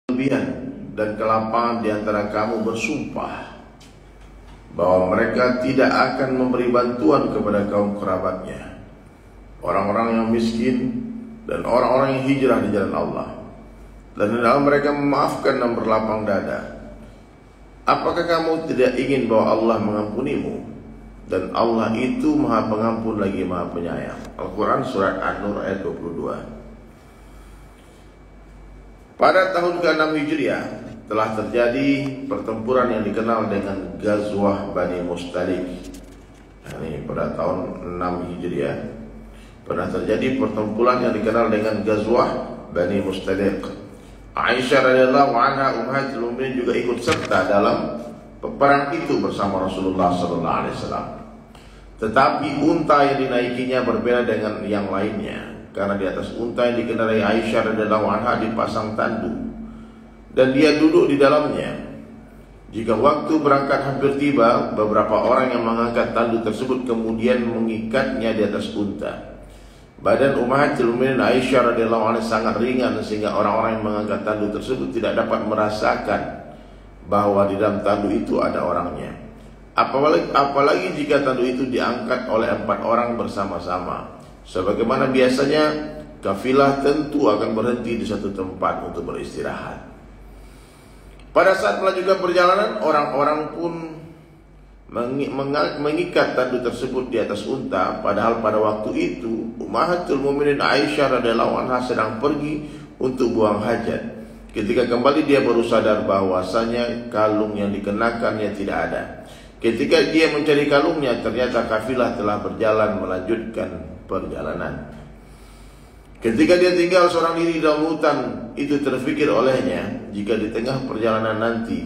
kelebihan dan kelapangan di antara kamu bersumpah bahwa mereka tidak akan memberi bantuan kepada kaum kerabatnya, orang-orang yang miskin dan orang-orang yang hijrah di jalan Allah, dan hendaklah mereka memaafkan dan berlapang dada. Apakah kamu tidak ingin bahwa Allah mengampunimu? Dan Allah itu Maha Pengampun lagi Maha Penyayang. Al-Quran Surat An-Nur ayat 22. Pada tahun ke-6 Hijriah telah terjadi pertempuran yang dikenal dengan Ghazwah Bani Mustalik. Ini pada tahun 6 Hijriah pernah terjadi pertempuran yang dikenal dengan Ghazwah Bani Mustalik. Aisyah radhiyallahu anha ummahatul mukminin juga ikut serta dalam peperang itu bersama Rasulullah sallallahu alaihi wasallam. Tetapi unta yang dinaikinya berbeda dengan yang lainnya, karena di atas unta yang dikendarai Aisyah radhiyallahu anha dipasang tandu dan dia duduk di dalamnya. Jika waktu berangkat hampir tiba, beberapa orang yang mengangkat tandu tersebut kemudian mengikatnya di atas unta. Badan ummahatul mukminin Aisyah radhiyallahu anha sangat ringan sehingga orang-orang yang mengangkat tandu tersebut tidak dapat merasakan bahwa di dalam tandu itu ada orangnya. Apalagi jika tandu itu diangkat oleh 4 orang bersama-sama. Sebagaimana biasanya, kafilah tentu akan berhenti di satu tempat untuk beristirahat. Pada saat melanjutkan perjalanan, orang-orang pun mengikat tandu tersebut di atas unta. Padahal pada waktu itu ummahatul mukminin Aisyah radhiyallahu anha sedang pergi untuk buang hajat. Ketika kembali dia baru sadar bahwasanya kalung yang dikenakannya tidak ada. Ketika dia mencari kalungnya, ternyata kafilah telah berjalan melanjutkan perjalanan. Ketika dia tinggal seorang diri dalam hutan, itu terfikir olehnya jika di tengah perjalanan nanti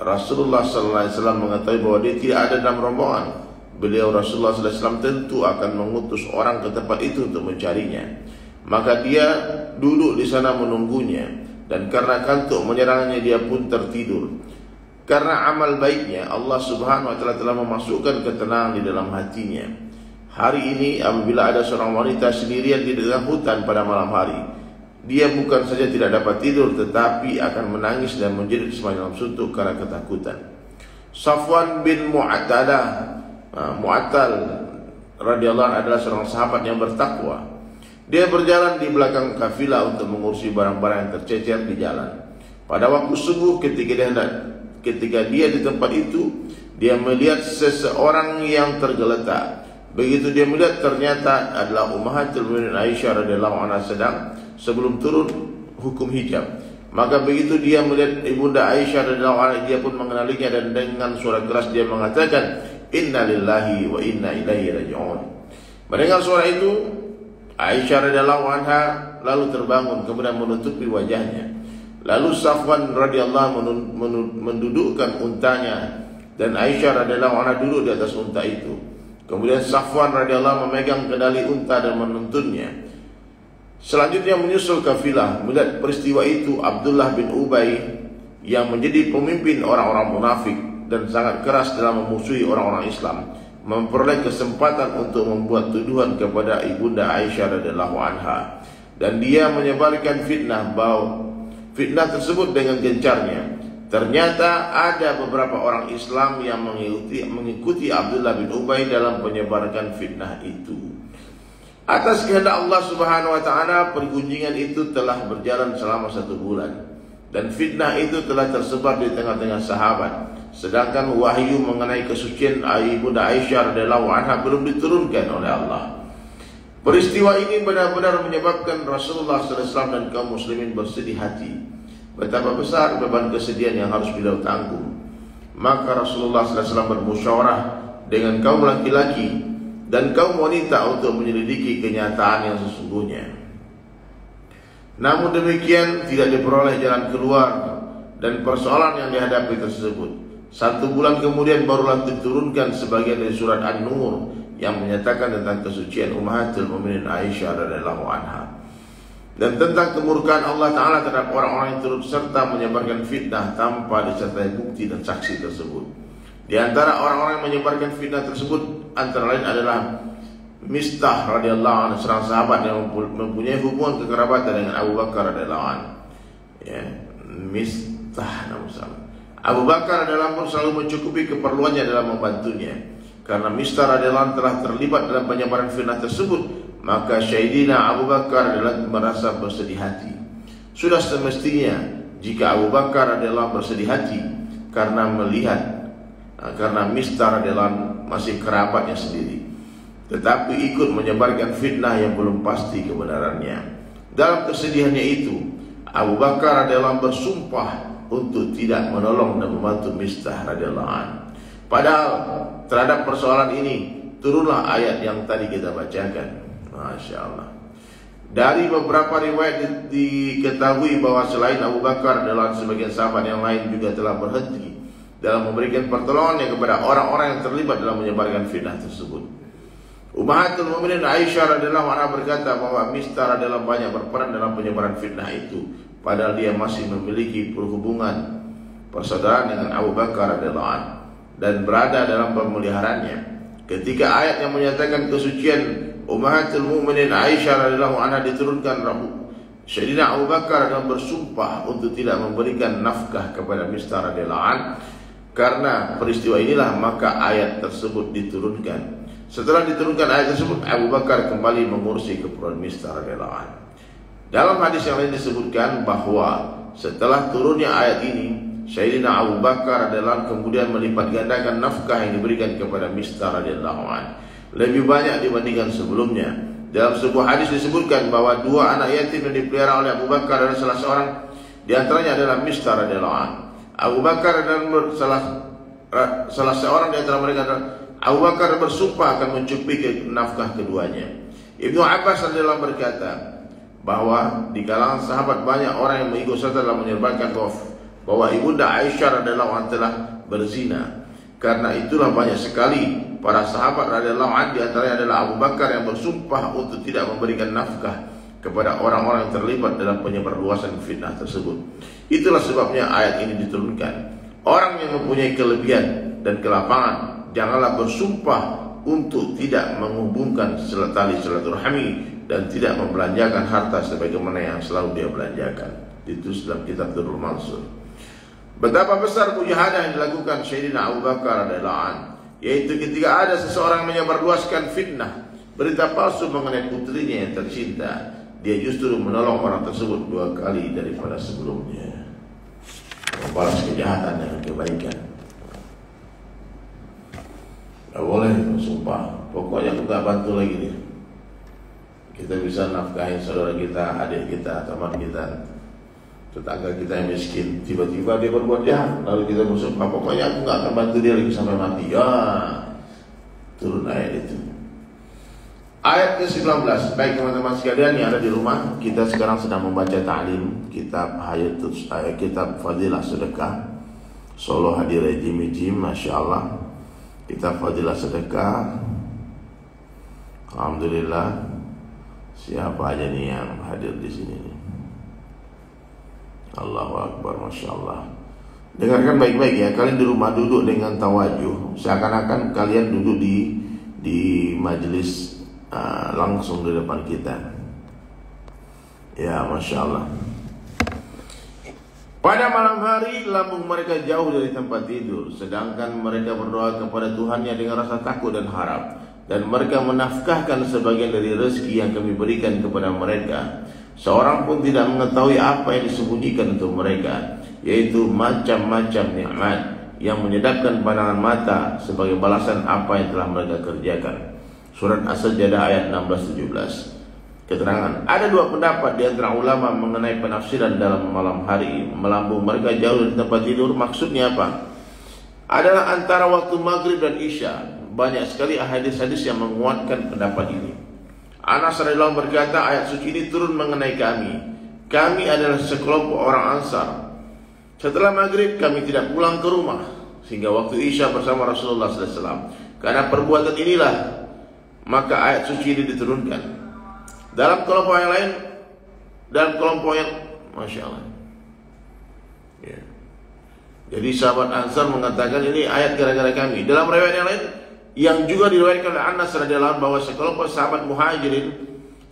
Rasulullah SAW mengetahui bahwa dia tidak ada dalam rombongan, beliau Rasulullah SAW tentu akan mengutus orang ke tempat itu untuk mencarinya. Maka dia duduk di sana menunggunya, dan karena kantuk menyerangnya dia pun tertidur. Karena amal baiknya, Allah Subhanahu wa Ta'ala telah memasukkan ketenangan di dalam hatinya. Hari ini apabila ada seorang wanita sendirian di dalam hutan pada malam hari, dia bukan saja tidak dapat tidur, tetapi akan menangis dan menjerit sepanjang suntuk karena ketakutan. Safwan bin Mu'attal radhiyallahu anhu adalah seorang sahabat yang bertakwa. Dia berjalan di belakang kafilah untuk mengurusi barang-barang yang tercecer di jalan. Pada waktu subuh ketika dia di tempat itu, dia melihat seseorang yang tergeletak. Begitu dia melihat, ternyata adalah ummahatul mukminin Aisyah radhiyallahu anha sebelum turun hukum hijab. Maka begitu dia melihat ibunda Aisyah radhiyallahu anha, dia pun mengenalinya dan dengan suara keras dia mengatakan, "Inna lillahi wa inna ilaihi raji'un." Mendengar suara itu, Aisyah radhiyallahu anha lalu terbangun kemudian menutupi wajahnya. Lalu Safwan radhiyallahu mendudukkan untanya dan Aisyah radhiyallahu anha duduk di atas unta itu. Kemudian Safwan radhiyallahu memegang kendali unta dan menuntunnya. Selanjutnya menyusul kafilah. Melihat peristiwa itu, Abdullah bin Ubay yang menjadi pemimpin orang-orang munafik dan sangat keras dalam memusuhi orang-orang Islam, memperoleh kesempatan untuk membuat tuduhan kepada ibunda Aisyah radhiyallahu anha, dan dia menyebarkan fitnah tersebut dengan gencarnya. Ternyata ada beberapa orang Islam yang mengikuti Abdullah bin Ubay dalam menyebarkan fitnah itu. Atas kehendak Allah Subhanahu wa Ta'ala, pergunjingan itu telah berjalan selama 1 bulan, dan fitnah itu telah tersebar di tengah-tengah sahabat. Sedangkan wahyu mengenai kesucian ibunda Aisyah radhiyallahu anha belum diturunkan oleh Allah. Peristiwa ini benar-benar menyebabkan Rasulullah SAW dan kaum muslimin bersedih hati. Betapa besar beban kesedihan yang harus beliau tanggung. Maka Rasulullah SAW bermusyawarah dengan kaum laki-laki dan kaum wanita untuk menyelidiki kenyataan yang sesungguhnya. Namun demikian tidak diperoleh jalan keluar dan persoalan yang dihadapi tersebut. 1 bulan kemudian barulah diturunkan sebagian dari surat An-Nur yang menyatakan tentang kesucian ummahatul mukminin Aisyah radhiyallahu anha dan tentang kemurkaan Allah Ta'ala terhadap orang-orang yang turut serta menyebarkan fitnah tanpa disertai bukti dan saksi tersebut. Di antara orang-orang yang menyebarkan fitnah tersebut antara lain adalah Mistah radhiyallahu anhu, seorang sahabat yang mempunyai hubungan kekerabatan dengan Abu Bakar radhiyallahu anhu. Ya, Mistah nama salam. Abu Bakar adalah selalu mencukupi keperluannya dalam membantunya. Karena Mistah radhiyallahu anhu telah terlibat dalam penyebaran fitnah tersebut, maka Sayyidina Abu Bakar adalah merasa bersedih hati. Sudah semestinya jika Abu Bakar adalah bersedih hati karena melihat karena Mistah radhiyallahu anhu masih kerabatnya sendiri, tetapi ikut menyebarkan fitnah yang belum pasti kebenarannya. Dalam kesedihannya itu, Abu Bakar radhiyallahu anhu bersumpah untuk tidak menolong dan membantu Mistah radhiyallahu anhu. Padahal terhadap persoalan ini turunlah ayat yang tadi kita bacakan. Masya Allah. Dari beberapa riwayat diketahui bahwa selain Abu Bakar adalah sebagian sahabat yang lain juga telah berhenti dalam memberikan pertolongan kepada orang-orang yang terlibat dalam menyebarkan fitnah tersebut. Ummahatul Mukminin Aisyah radhiyallahu anha berkata bahwa Mistah adalah banyak berperan dalam penyebaran fitnah itu, padahal dia masih memiliki hubungan persaudaraan dengan Abu Bakar radhiyallahu anhu dan berada dalam pemeliharaannya. Ketika ayat yang menyatakan kesucian Ummahatul Mukminin Aisyah radhiyallahu anha diturunkan, Sayyidina Abu Bakar adalah bersumpah untuk tidak memberikan nafkah kepada Mistah radhiyallahu anhu. Karena peristiwa inilah maka ayat tersebut diturunkan. Setelah diturunkan ayat tersebut, Abu Bakar kembali mengurusi keperluan Mistah radhiyallahu anhu. Dalam hadis yang lain disebutkan bahwa setelah turunnya ayat ini, Sayyidina Abu Bakar adalah kemudian melipat gandakan nafkah yang diberikan kepada Mistah radhiyallahu anhu lebih banyak dibandingkan sebelumnya. Dalam sebuah hadis disebutkan bahwa dua anak yatim yang dipelihara oleh Abu Bakar adalah salah seorang di antaranya adalah Mistah radhiyallahu anhu. Abu Bakar dan salah seorang di antara mereka adalah Abu Bakar bersumpah akan mencukupi nafkah keduanya. Ibnu Abbas radhiyallahu anhu berkata bahwa di kalangan sahabat banyak orang yang mengikut serta dalam menyebarkan bahwa ibunda Aisyah radhiyallahu anha telah berzina. Karena itulah banyak sekali para sahabat radhiyallahu anhu di antaranya adalah Abu Bakar yang bersumpah untuk tidak memberikan nafkah kepada orang-orang yang terlibat dalam penyebarluasan fitnah tersebut. Itulah sebabnya ayat ini diturunkan. Orang yang mempunyai kelebihan dan kelapangan janganlah bersumpah untuk tidak menghubungkan tali silaturahmi dan tidak membelanjakan harta sebagaimana yang selalu dia belanjakan. Ditulis dalam kitab Durrul Mansur. Betapa besar mujahadah yang dilakukan Sayyidina Abu Bakar radhiyallahu anhu, yaitu ketika ada seseorang menyebarluaskan fitnah, berita palsu mengenai putrinya yang tercinta, dia justru menolong orang tersebut 2 kali daripada sebelumnya. Membalas kejahatan dengan kebaikan. Tak boleh bersumpah, pokoknya aku tak bantu lagi nih. Kita bisa nafkahin saudara kita, adik kita, teman kita, tetangga kita yang miskin. Tiba-tiba dia berbuat jahat, lalu kita bersumpah, pokoknya aku gak akan bantu dia lagi sampai mati. Ya, turun ayat itu. Ayat ke-19. Baik teman-teman sekalian yang ada di rumah, kita sekarang sedang membaca ta'lim kitab kitab Fadilah Sedekah Solo Hadirai Jim, Masya Allah. Kitab Fadilah Sedekah. Alhamdulillah. Siapa aja nih yang hadir di sini nih? Allahu Akbar, Masya Allah. Dengarkan baik-baik ya. Kalian di rumah duduk dengan tawajuh, seakan-akan kalian duduk di majelis langsung di depan kita. Ya, Masya Allah. Pada malam hari lambung mereka jauh dari tempat tidur, sedangkan mereka berdoa kepada Tuhannya dengan rasa takut dan harap, dan mereka menafkahkan sebagian dari rezeki yang kami berikan kepada mereka. Seorang pun tidak mengetahui apa yang disembunyikan untuk mereka, yaitu macam-macam nikmat yang menyedapkan pandangan mata sebagai balasan apa yang telah mereka kerjakan. Surat As-Sajdah ayat 16-17. Keterangan, ada 2 pendapat di antara ulama mengenai penafsiran dalam malam hari melambung mereka jauh dari tempat tidur. Maksudnya apa? Adalah antara waktu maghrib dan isya. Banyak sekali hadis-hadis yang menguatkan pendapat ini. Anas radhiyallahu anhu berkata, ayat suci ini turun mengenai kami. Kami adalah sekelompok orang Ansar. Setelah maghrib kami tidak pulang ke rumah sehingga waktu isya bersama Rasulullah SAW. Karena perbuatan inilah maka ayat suci ini diturunkan. Dalam kelompok yang lain, dalam kelompok yang Masya Allah ya. Jadi sahabat Ansar mengatakan ini ayat gara-gara kami. Dalam riwayat yang lain yang juga diriwayatkan oleh Anas radhiyallahu anhu bahwa sekelompok sahabat Muhajirin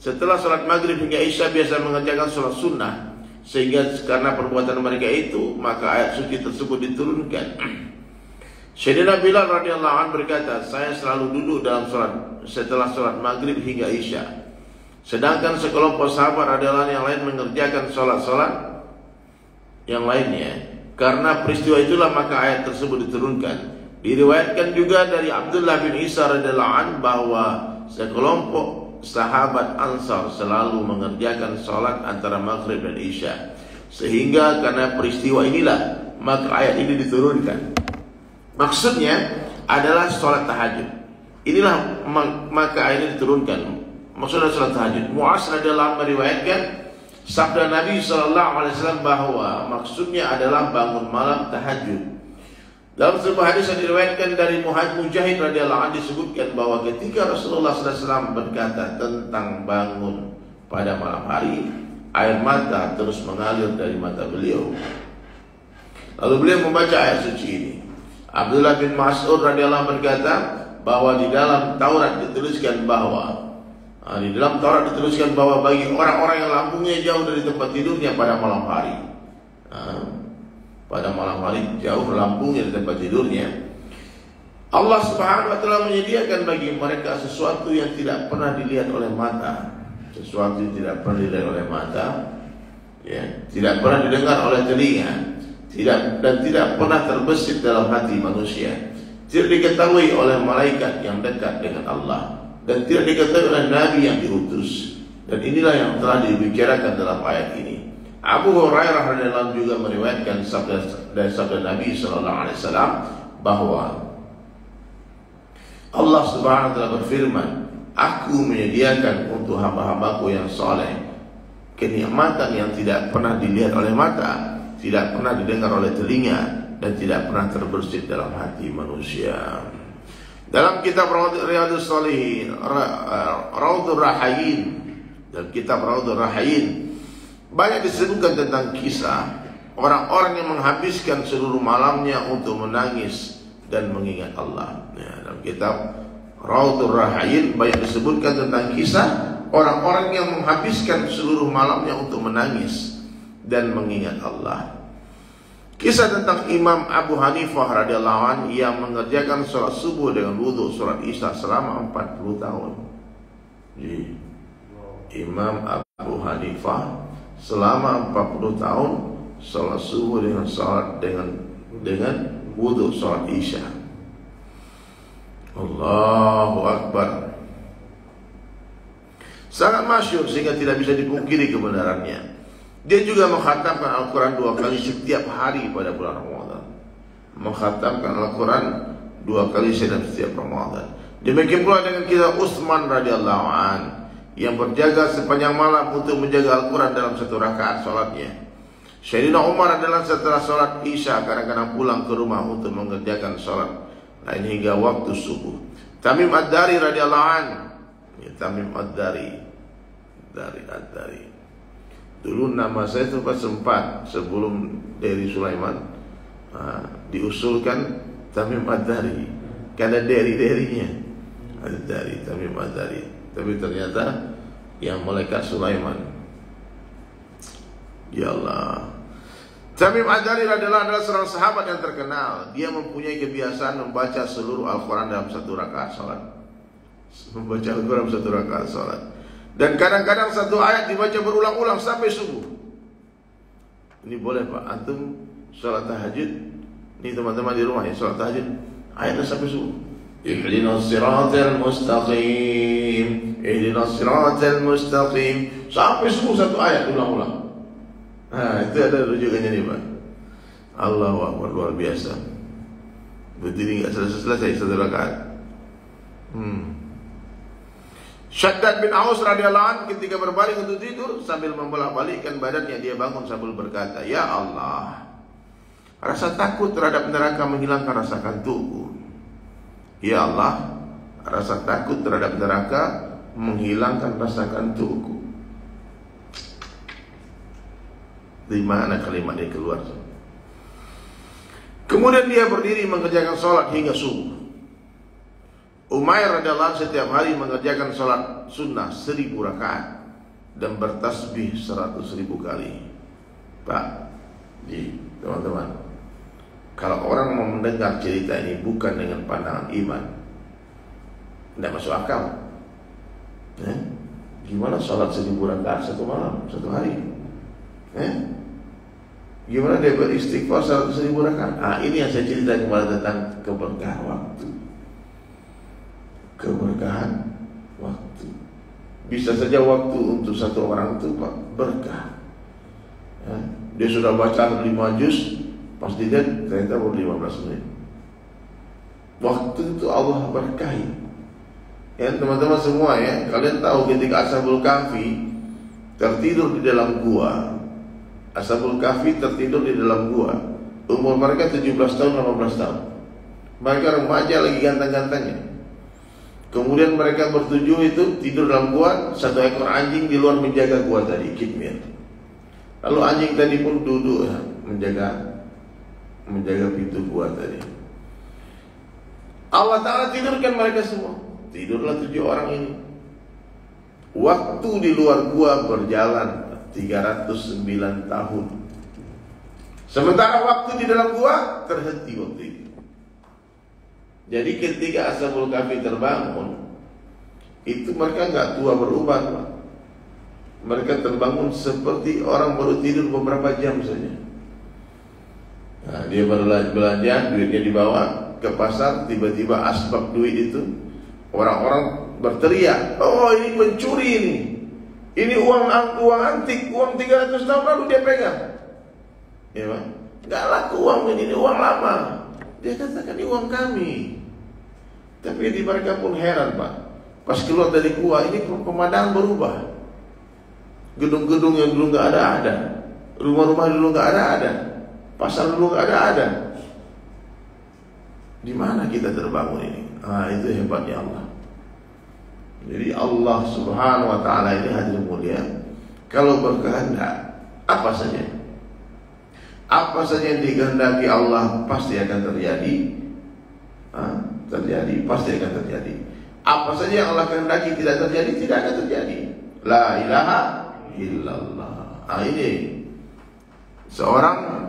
setelah salat maghrib hingga isya biasa mengerjakan salat sunnah sehingga karena perbuatan mereka itu maka ayat suci tersebut diturunkan. Sayyidina Bilal radhiyallahu anhu berkata, saya selalu duduk dalam setelah sholat maghrib hingga isya, sedangkan sekelompok sahabat radhiyallahu anhu yang lain mengerjakan sholat yang lainnya. Karena peristiwa itulah maka ayat tersebut diturunkan. Diriwayatkan juga dari Abdullah bin Isa radhiyallahu anhu bahwa sekelompok sahabat Ansar selalu mengerjakan sholat antara maghrib dan isya, sehingga karena peristiwa inilah maka ayat ini diturunkan. Maksudnya adalah sholat tahajud. Inilah maka ayat ini diturunkan. Maksudnya sholat tahajud. Mu'az radhiyallahu anhu meriwayatkan sabda Nabi SAW bahwa maksudnya adalah bangun malam tahajud. Dalam sebuah hadis yang diriwayatkan dari Mujahid radhiyallahu anhu disebutkan bahwa ketika Rasulullah SAW berkata tentang bangun pada malam hari, air mata terus mengalir dari mata beliau. Lalu beliau membaca ayat suci ini. Abdullah bin Mas'ud radhiyallahu anhu berkata bahwa di dalam Taurat dituliskan bahwa bagi orang-orang yang lambungnya jauh dari tempat tidurnya pada malam hari, jauh lambungnya dari tempat tidurnya, Allah Subhanahu wa taala menyediakan bagi mereka sesuatu yang tidak pernah dilihat oleh mata, ya, tidak pernah didengar oleh telinga, dan tidak pernah terbesit dalam hati manusia, tidak diketahui oleh malaikat yang dekat dengan Allah, dan tidak diketahui oleh Nabi yang diutus. Dan inilah yang telah dibicarakan dalam ayat ini. Abu Hurairah radhiyallahu anhu juga meriwayatkan dari sabda Nabi sallallahu alaihi wasallam bahwa Allah Subhanahu wa taala berfirman, aku menyediakan untuk hamba-hambaku yang saleh kenikmatan yang tidak pernah dilihat oleh mata, tidak pernah didengar oleh telinga, dan tidak pernah terbersit dalam hati manusia. Dalam kitab Riyadhus Shalihin, Raudhur Rahayin, dalam kitab Raudhur Rahayin banyak disebutkan tentang kisah orang-orang yang menghabiskan seluruh malamnya untuk menangis dan mengingat Allah. Ya, dalam kitab Raudhur Rahayin banyak disebutkan tentang kisah orang-orang yang menghabiskan seluruh malamnya untuk menangis dan mengingat Allah. Kisah tentang Imam Abu Hanifah radhiyallahu anhu yang mengerjakan sholat subuh dengan wudhu sholat isya selama 40 tahun. Jadi, Imam Abu Hanifah selama 40 tahun sholat subuh dengan wudhu sholat isya. Allahu Akbar. Sangat masyhur sehingga tidak bisa dipungkiri kebenarannya. Dia juga mengkhatamkan Al-Quran 2 kali setiap hari pada bulan Ramadan. Mengkhatamkan Al-Quran 2 kali setiap Ramadan. Demikian pula dengan kisah Utsman radhiyallahu an yang berjaga sepanjang malam untuk menjaga Al-Quran dalam satu rakaat sholatnya. Sayyidina Umar adalah setelah sholat isya kadang-kadang pulang ke rumah untuk mengerjakan sholat lain hingga waktu subuh. Tamim Ad-Dari radhiyallahu an, Tamim Ad-Dari, Ad-Dari. Dulu nama saya itu sempat sebelum dari Sulaiman diusulkan Tamim Ad-Dari, karena dari-darinya Ad-Dari, Tamim Ad-Dari. Tapi ternyata yang malaikat Sulaiman. Ya Allah. Tamim Ad-Dari adalah seorang sahabat yang terkenal. Dia mempunyai kebiasaan membaca seluruh Al-Quran dalam satu rakaat salat. Dan kadang-kadang satu ayat dibaca berulang-ulang sampai subuh. Ini boleh Pak, antum sholat tahajud. Ini teman-teman di rumah ya, sholat tahajud ayatnya sampai subuh. Ihdinas siratal mustaqim, ihdinas siratal mustaqim, sampai subuh satu ayat ulang-ulang. Itu ada rujukannya nih Pak. Allahu Akbar, luar biasa. Berdiri nggak selesai satu rakaat. Syaddad bin Aus radhiyallahu anhu ketika berbaring untuk tidur sambil membolak-balikkan badannya, dia bangun sambil berkata, ya Allah, rasa takut terhadap neraka menghilangkan rasa kantukku. Ya Allah, rasa takut terhadap neraka menghilangkan rasa kantukku. Dari mana kalimat ini keluar? Kemudian dia berdiri mengerjakan sholat hingga subuh. Umair radhiyallahu anhu setiap hari mengerjakan sholat sunnah 1000 rakaat dan bertasbih 100.000 kali. Pak, teman-teman, kalau orang mau mendengar cerita ini bukan dengan pandangan iman, tidak masuk akal. Gimana sholat 1000 rakaat satu malam, satu hari? Gimana dia beristighfar 100.000 rakaat? Ini yang saya cerita kemarin tentang keberkahan waktu. Keberkahan waktu. Bisa saja waktu untuk satu orang itu berkah. Dia sudah baca 5 juz, pas dilihat ternyata baru 15 menit. Waktu itu Allah berkahi. Ya teman-teman semua ya, kalian tahu ketika Ashabul Kahfi tertidur di dalam gua. Ashabul Kahfi tertidur di dalam gua. Umur mereka 17 tahun, 18 tahun. Mereka remaja lagi ganteng-gantengnya. Kemudian mereka bertujuh itu tidur dalam gua, satu ekor anjing di luar menjaga gua tadi, kitmir. Lalu anjing tadi pun duduk ya, menjaga pintu gua tadi. Allah Ta'ala tidurkan mereka semua. Tidurlah 7 orang ini. Waktu di luar gua berjalan 309 tahun. Sementara waktu di dalam gua terhenti waktu itu. Jadi ketika Ashabul Kahfi terbangun, itu mereka nggak tua berubah, Pak. Mereka terbangun seperti orang baru tidur beberapa jam saja. Nah, dia baru belanja, duitnya dibawa ke pasar, tiba-tiba asbab duit itu, orang-orang berteriak, oh ini pencuri ini. Ini uang antik, uang 300 tahun lalu dia pegang. Ya Pak, nggak laku uang ini uang lama. Dia katakan ini uang kami. Tapi di mereka pun heran Pak. Pas keluar dari gua ini pemandangan berubah. Gedung-gedung yang dulu nggak ada. Rumah-rumah dulu nggak ada. Pasar dulu nggak ada. Di mana kita terbangun ini? Itu hebatnya Allah. Jadi Allah Subhanahu wa Ta'ala ini hadirin mulia, kalau berkehendak apa saja yang dikehendaki Allah pasti akan terjadi. Pasti akan terjadi. Apa saja yang Allah kehendaki tidak terjadi, tidak akan terjadi. La ilaha illallah. Ini seorang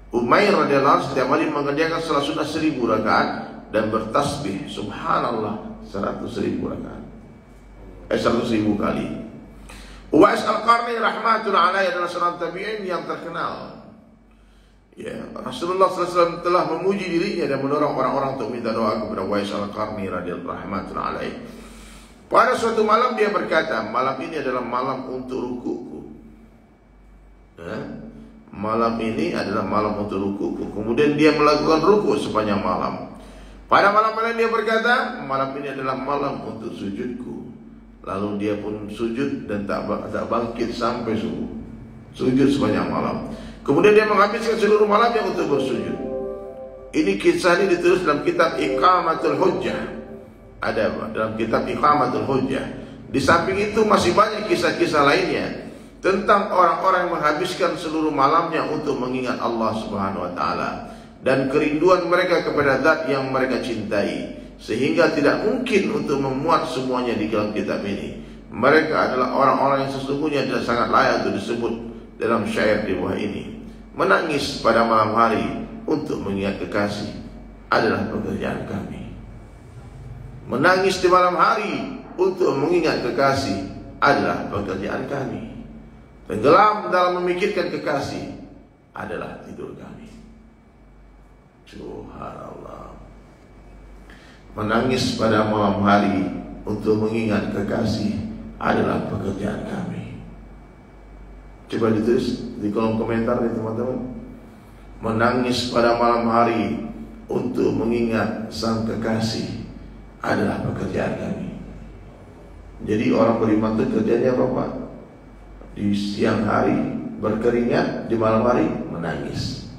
Umair radhiyallahu anhu setiap hari mengerjakan salat sunnah 1000 rakaat dan bertasbih subhanallah 100.000 rakaat. 100.000 kali. Uwais Al-Qarni rahmatullah alaihi adalah seorang tabi'in yang terkenal. Ya, Rasulullah SAW telah memuji dirinya dan mendorong orang-orang untuk minta doa kepada Uwais Al-Qarni radhiyallahu rahmatullah alaihi. Pada suatu malam dia berkata, malam ini adalah malam untuk rukuku. Malam ini adalah malam untuk rukuku. Kemudian dia melakukan ruku sepanjang malam. Pada malam lain dia berkata, malam ini adalah malam untuk sujudku. Lalu dia pun sujud dan tak bangkit sampai subuh. Sujud sepanjang malam. Kemudian dia menghabiskan seluruh malamnya untuk bersujud. Ini kisah ini ditulis dalam kitab Iqamatul Hujjah. Ada dalam kitab Iqamatul Hujjah. Di samping itu masih banyak kisah-kisah lainnya tentang orang-orang yang menghabiskan seluruh malamnya untuk mengingat Allah Subhanahu wa Ta'ala dan kerinduan mereka kepada zat yang mereka cintai, sehingga tidak mungkin untuk memuat semuanya di dalam kitab ini. Mereka adalah orang-orang yang sesungguhnya tidak sangat layak untuk disebut dalam syair di bawah ini. Menangis pada malam hari untuk mengingat kekasih adalah pekerjaan kami. Menangis di malam hari untuk mengingat kekasih adalah pekerjaan kami. Tenggelam dalam memikirkan kekasih adalah tidur kami. Subhanallah. Menangis pada malam hari untuk mengingat kekasih adalah pekerjaan kami. Coba ditulis di kolom komentar nih teman-teman. Menangis pada malam hari untuk mengingat sang kekasih adalah pekerjaan kami. Jadi orang beriman itu kerjanya apa Pak? Di siang hari berkeringat, di malam hari menangis.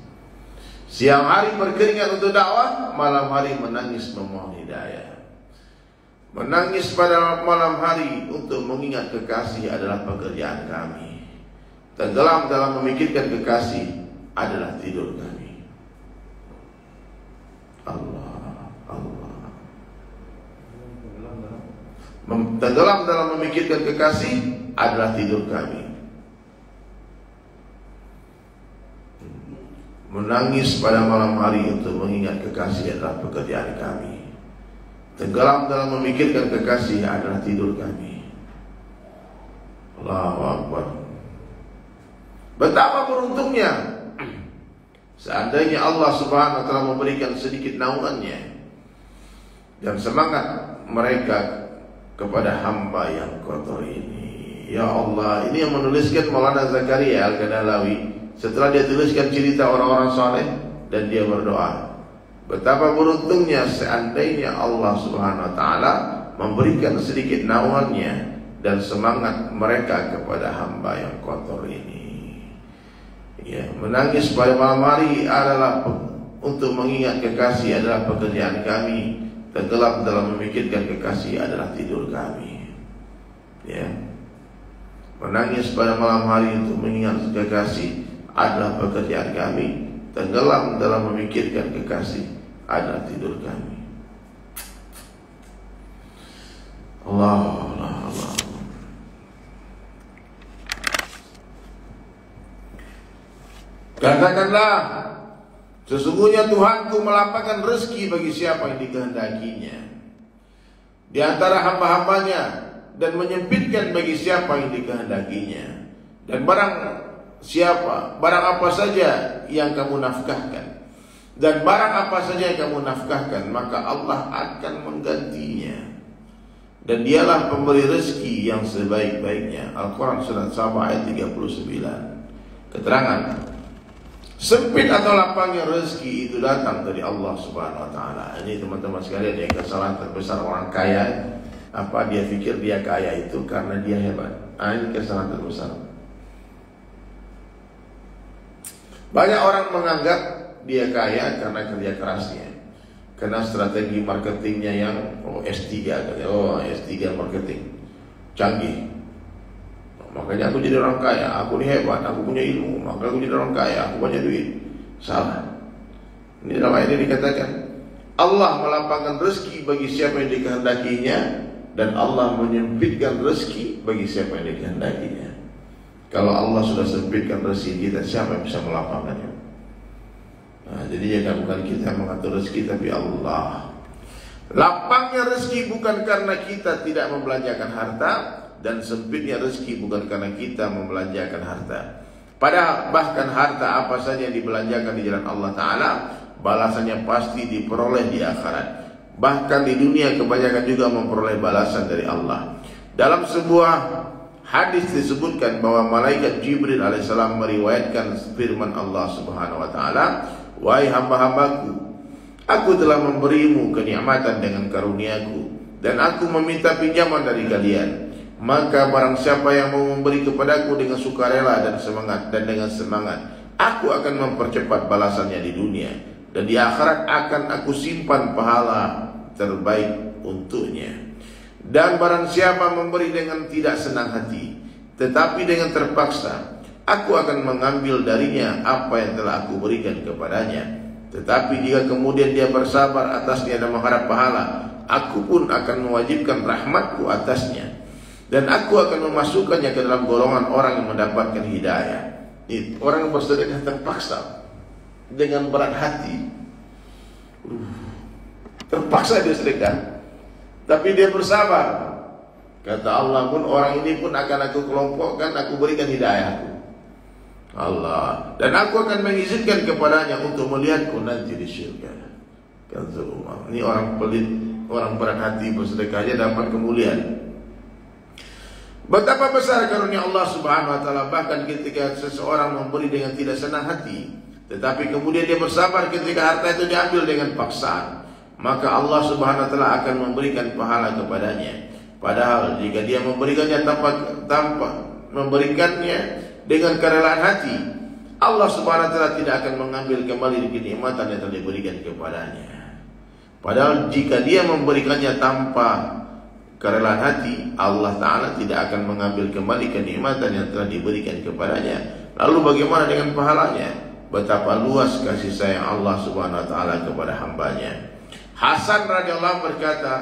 Siang hari berkeringat untuk dakwah, malam hari menangis memohon hidayah. Menangis pada malam hari untuk mengingat kekasih adalah pekerjaan kami. Tenggelam dalam memikirkan kekasih adalah tidur kami. Allah. Tenggelam dalam memikirkan kekasih adalah tidur kami. Menangis pada malam hari untuk mengingat kekasih adalah pekerjaan kami. Tenggelam dalam memikirkan kekasih adalah tidur kami. Allahu Akbar. Betapa beruntungnya seandainya Allah Subhanahu wa taala memberikan sedikit naungannya dan semangat mereka kepada hamba yang kotor ini. Ya Allah, ini yang menuliskan Maulana Zakaria Al-Kadalawi setelah dia tuliskan cerita orang-orang saleh dan dia berdoa. Betapa beruntungnya seandainya Allah Subhanahu wa taala memberikan sedikit naungannya dan semangat mereka kepada hamba yang kotor ini. Ya, menangis pada malam hari adalah untuk mengingat kekasih adalah pekerjaan kami. Tenggelam dalam memikirkan kekasih adalah tidur kami. Ya. Menangis pada malam hari untuk mengingat kekasih adalah pekerjaan kami. Tenggelam dalam memikirkan kekasih adalah tidur kami. Allah, Allah, Allah. Katakanlah, sesungguhnya Tuhanku melapangkan rezeki bagi siapa yang dikehendakinya di antara hamba-hambanya dan menyempitkan bagi siapa yang dikehendakinya. Dan barang apa saja yang kamu nafkahkan, dan barang apa saja yang kamu nafkahkan, maka Allah akan menggantinya. Dan dialah pemberi rezeki yang sebaik-baiknya. Al-Quran surat Sabah ayat 39. Keterangan, sempit atau lapangnya rezeki itu datang dari Allah Subhanahu wa taala. Ini teman-teman sekalian, yang kesalahan terbesar orang kaya, apa dia pikir dia kaya itu karena dia hebat. Ini kesalahan terbesar. Banyak orang menganggap dia kaya karena kerja kerasnya, karena strategi marketingnya yang S3 katanya. S3 marketing canggih. Makanya aku jadi orang kaya, aku ini hebat, aku punya ilmu, maka aku jadi orang kaya, aku banyak duit. Salah. Ini dalam ayat ini dikatakan Allah melapangkan rezeki bagi siapa yang dikehendakinya, dan Allah menyempitkan rezeki bagi siapa yang dikehendakinya. Kalau Allah sudah sempitkan rezeki kita, siapa yang bisa melapangkannya? Nah, jadi ya bukan kita yang mengatur rezeki, tapi Allah. Lapangnya rezeki bukan karena kita tidak membelanjakan harta, dan sempitnya rezeki bukan karena kita membelanjakan harta. Padahal bahkan harta apa saja yang dibelanjakan di jalan Allah Ta'ala, balasannya pasti diperoleh di akhirat. Bahkan di dunia kebanyakan juga memperoleh balasan dari Allah. Dalam sebuah hadis disebutkan bahwa malaikat Jibril alaihissalam meriwayatkan firman Allah Subhanahu wa taala, "Wahai hamba-hambaku, aku telah memberimu kenikmatan dengan karuniaku, dan aku meminta pinjaman dari kalian. Maka barang siapa yang mau memberi kepadaku dengan sukarela dan dengan semangat, aku akan mempercepat balasannya di dunia, dan di akhirat akan aku simpan pahala terbaik untuknya. Dan barang siapa memberi dengan tidak senang hati, tetapi dengan terpaksa, aku akan mengambil darinya apa yang telah aku berikan kepadanya. Tetapi jika kemudian dia bersabar atasnya dan mengharap pahala, aku pun akan mewajibkan rahmatku atasnya, dan aku akan memasukkannya ke dalam golongan orang yang mendapatkan hidayah." Itu orang yang bersedekah terpaksa dengan berat hati. Terpaksa dia sedekah, tapi dia bersabar. Kata Allah pun, orang ini pun akan aku kelompokkan, aku berikan hidayahku. Allah, dan aku akan mengizinkan kepadanya untuk melihatku nanti di syurga. Kata Umar, ini orang pelit, orang berat hati bersedekahnya dapat kemuliaan. Betapa besar karunia Allah Subhanahu wa taala, bahkan ketika seseorang memberi dengan tidak senang hati, tetapi kemudian dia bersabar ketika harta itu diambil dengan paksaan, maka Allah Subhanahu wa taala akan memberikan pahala kepadanya. Padahal jika dia memberikannya tanpa memberikannya dengan kerelaan hati, Allah Subhanahu wa taala tidak akan mengambil kembali kenikmatan yang telah diberikan kepadanya. Padahal jika dia memberikannya tanpa kerelaan hati, Allah Ta'ala tidak akan mengambil kembali kenikmatan yang telah diberikan kepadanya. Lalu bagaimana dengan pahalanya? Betapa luas kasih sayang Allah Subhanahu wa Ta'ala kepada hambanya. Hasan radhiyallahu berkata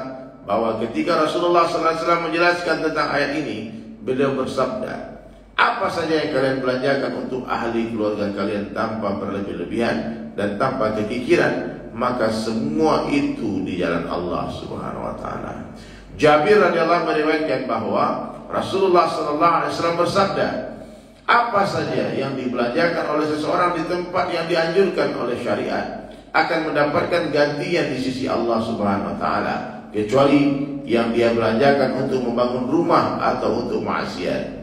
bahwa ketika Rasulullah SAW menjelaskan tentang ayat ini, beliau bersabda, Apa saja yang kalian belanjakan untuk ahli keluarga kalian tanpa berlebih-lebihan dan tanpa kekikiran, maka semua itu di jalan Allah Subhanahu wa taala. Jabir radhiyallahu anhu meriwayatkan bahwa Rasulullah sallallahu alaihi wasallam bersabda, apa saja yang dibelanjakan oleh seseorang di tempat yang dianjurkan oleh syariat akan mendapatkan gantian di sisi Allah Subhanahu wa taala, kecuali yang dia belanjakan untuk membangun rumah atau untuk maksiat.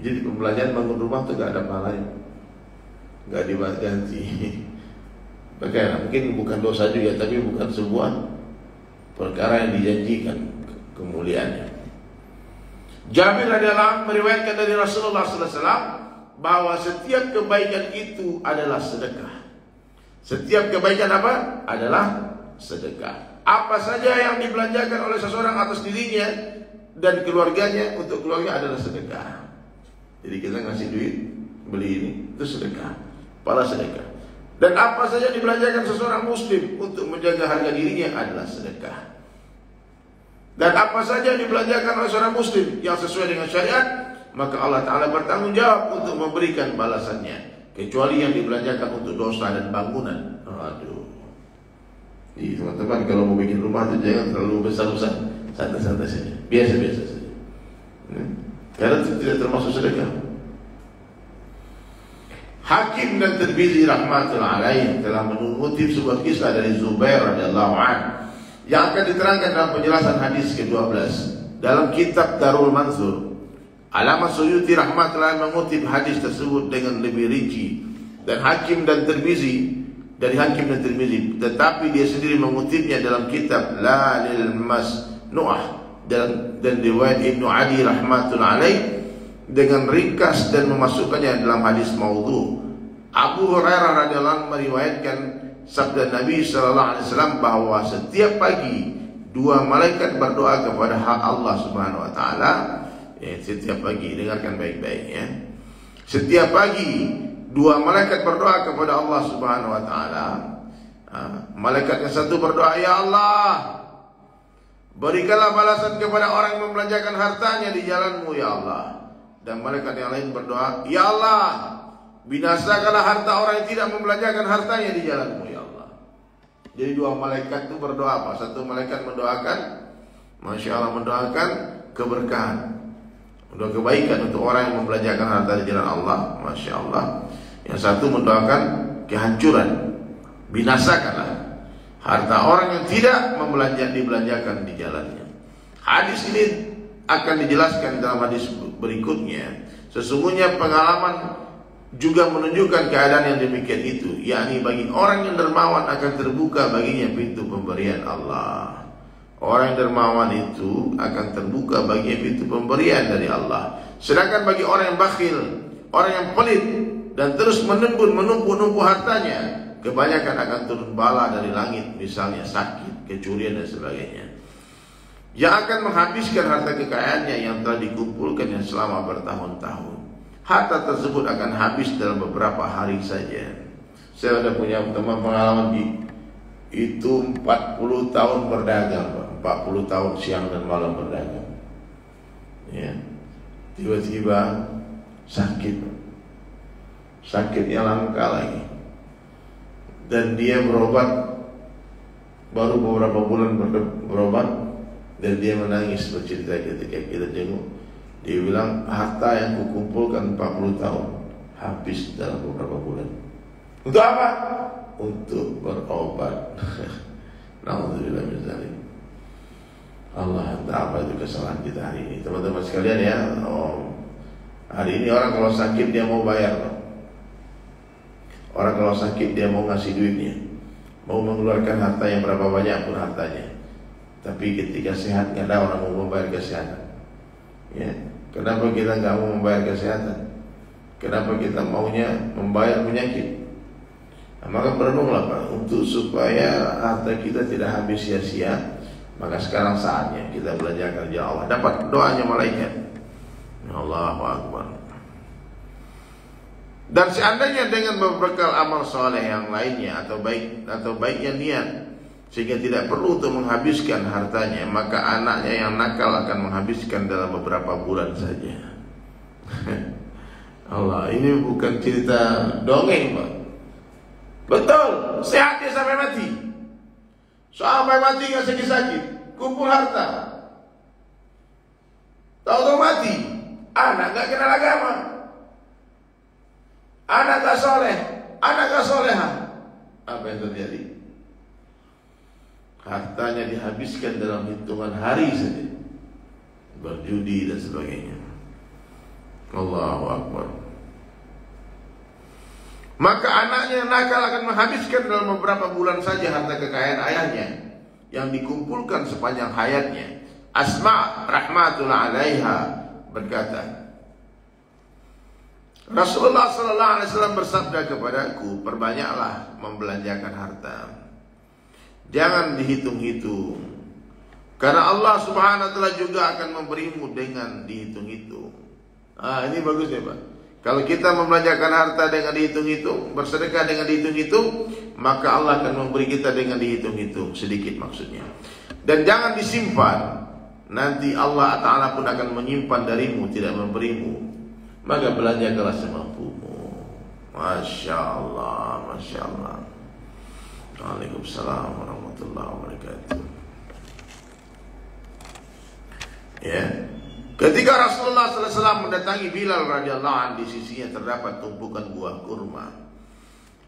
Jadi pembelanjaan bangun rumah itu gak ada pahalanya, gak diganti. Bagaimana? Mungkin bukan dosa juga, tapi bukan sebuah perkara yang dijanjikan kemuliaannya. Jabir radhiyallahu anhu meriwayatkan dari Rasulullah sallallahu alaihi wasallam bahwa setiap kebaikan itu adalah sedekah. Setiap kebaikan apa? Adalah sedekah. Apa saja yang dibelanjakan oleh seseorang atas dirinya dan keluarganya, untuk keluarga adalah sedekah. Jadi kita ngasih duit beli ini, itu sedekah, pahala sedekah. Dan apa saja dibelanjakan seseorang muslim untuk menjaga harga dirinya adalah sedekah. Dan apa saja dibelanjakan oleh seorang muslim yang sesuai dengan syariat, maka Allah Ta'ala bertanggung jawab untuk memberikan balasannya, kecuali yang dibelanjakan untuk dosa dan bangunan. Aduh. Jadi teman-teman kalau mau bikin rumah itu jangan terlalu besar-besar, santai-santai saja, biasa-biasa saja. Karena itu tidak termasuk sedekah. Hakim dan Tirmizi rahmatullah alaih telah mengutip sebuah kisah dari Zubair radhiyallahu anhu yang akan diterangkan dalam penjelasan hadis ke-12 dalam kitab Darul Mansur. Allamah Suyuti rahmatullah mengutip hadis tersebut dengan lebih rinci, dan Hakim dan Tirmizi dari Hakim dan Tirmizi, tetapi dia sendiri mengutipnya dalam kitab La lil Masnu'ah dan riwayat Ibnu Adi rahmatullah alaih dengan ringkas dan memasukkannya dalam hadis maudhu. Abu Hurairah radhiyallahu anhu meriwayatkan sabda Nabi sallallahu alaihi wasallam bahwa setiap pagi dua malaikat berdoa kepada Allah Subhanahu wa taala. Setiap pagi, dengarkan baik-baik ya. Setiap pagi dua malaikat berdoa kepada Allah Subhanahu wa taala. Malaikat yang satu berdoa, ya Allah, berikanlah balasan kepada orang yang membelanjakan hartanya di jalan-Mu ya Allah. Dan malaikat yang lain berdoa, ya Allah, binasakanlah harta orang yang tidak membelanjakan hartanya di jalan-Mu ya Allah. Jadi dua malaikat itu berdoa apa? Satu malaikat mendoakan, Masya Allah, mendoakan keberkahan, mendoakan kebaikan untuk orang yang membelanjakan harta di jalan Allah, Masya Allah. Yang satu mendoakan kehancuran, binasakanlah harta orang yang tidak dibelanjakan di jalannya. Hadis ini akan dijelaskan dalam hadis berikutnya. Sesungguhnya pengalaman juga menunjukkan keadaan yang demikian itu, yakni bagi orang yang dermawan akan terbuka baginya pintu pemberian Allah. Orang yang dermawan itu akan terbuka baginya pintu pemberian dari Allah. Sedangkan bagi orang yang bakhil, orang yang pelit dan terus menumpuk hartanya, kebanyakan akan turun bala dari langit, misalnya sakit, kecurian dan sebagainya, yang akan menghabiskan harta kekayaannya yang telah dikumpulkannya selama bertahun-tahun. Harta tersebut akan habis dalam beberapa hari saja. Saya sudah punya teman pengalaman itu 40 tahun berdagang, 40 tahun siang dan malam berdagang. Ya, tiba-tiba sakitnya langka lagi, dan dia berobat baru beberapa bulan berobat, dan dia menangis bercerita ketika kita jenguk. Dia bilang, harta yang kukumpulkan 40 tahun habis dalam beberapa bulan. Untuk apa? Untuk berobat. Nauzubillah min dzalik. Allah, entah apa itu kesalahan kita hari ini, teman-teman sekalian ya. Hari ini orang kalau sakit dia mau bayar. Orang kalau sakit dia mau ngasih duitnya, mau mengeluarkan harta yang berapa banyak pun hartanya. Tapi ketika sehat nggak ada orang mau membayar kesehatan. Ya, kenapa kita nggak mau membayar kesehatan? Kenapa kita maunya membayar penyakit? Nah, maka berenunglah Pak, untuk supaya harta kita tidak habis sia-sia. Maka sekarang saatnya kita belanjakan ya Allah. Dapat doanya malaikat. Allahu Akbar. Dan seandainya dengan berbekal amal soleh yang lainnya atau baiknya niat, sehingga tidak perlu untuk menghabiskan hartanya, maka anaknya yang nakal akan menghabiskan dalam beberapa bulan saja. Allah, ini bukan cerita dongeng, Pak. Betul, sehatnya sampai mati. Sampai mati nggak sakit-sakit, kumpul harta. Tahu-tahu mati, anak nggak kenal agama, anak nggak soleh, anak nggak soleha. Apa yang terjadi? Hartanya dihabiskan dalam hitungan hari saja, berjudi dan sebagainya. Allahu Akbar. Maka anaknya yang nakal akan menghabiskan dalam beberapa bulan saja harta kekayaan ayahnya yang dikumpulkan sepanjang hayatnya. Asma rahmatullah alaiha berkata, Rasulullah sallallahu alaihi wasallam bersabda kepadaku, perbanyaklah membelanjakan harta. Jangan dihitung-hitung, karena Allah subhanahu wa ta'ala juga akan memberimu dengan dihitung-hitung. Ini bagus ya Pak. Kalau kita membelanjakan harta dengan dihitung-hitung, bersedekah dengan dihitung-hitung, maka Allah akan memberi kita dengan dihitung-hitung, sedikit maksudnya. Dan jangan disimpan, nanti Allah Ta'ala pun akan menyimpan darimu, tidak memberimu. Maka belanjakanlah semampumu. Masya Allah, Masya Allah. Waalaikumsalam warahmatullahi wabarakatuh. Ya. Ketika Rasulullah SAW mendatangi Bilal radhiyallahu anhu, di sisinya terdapat tumpukan buah kurma.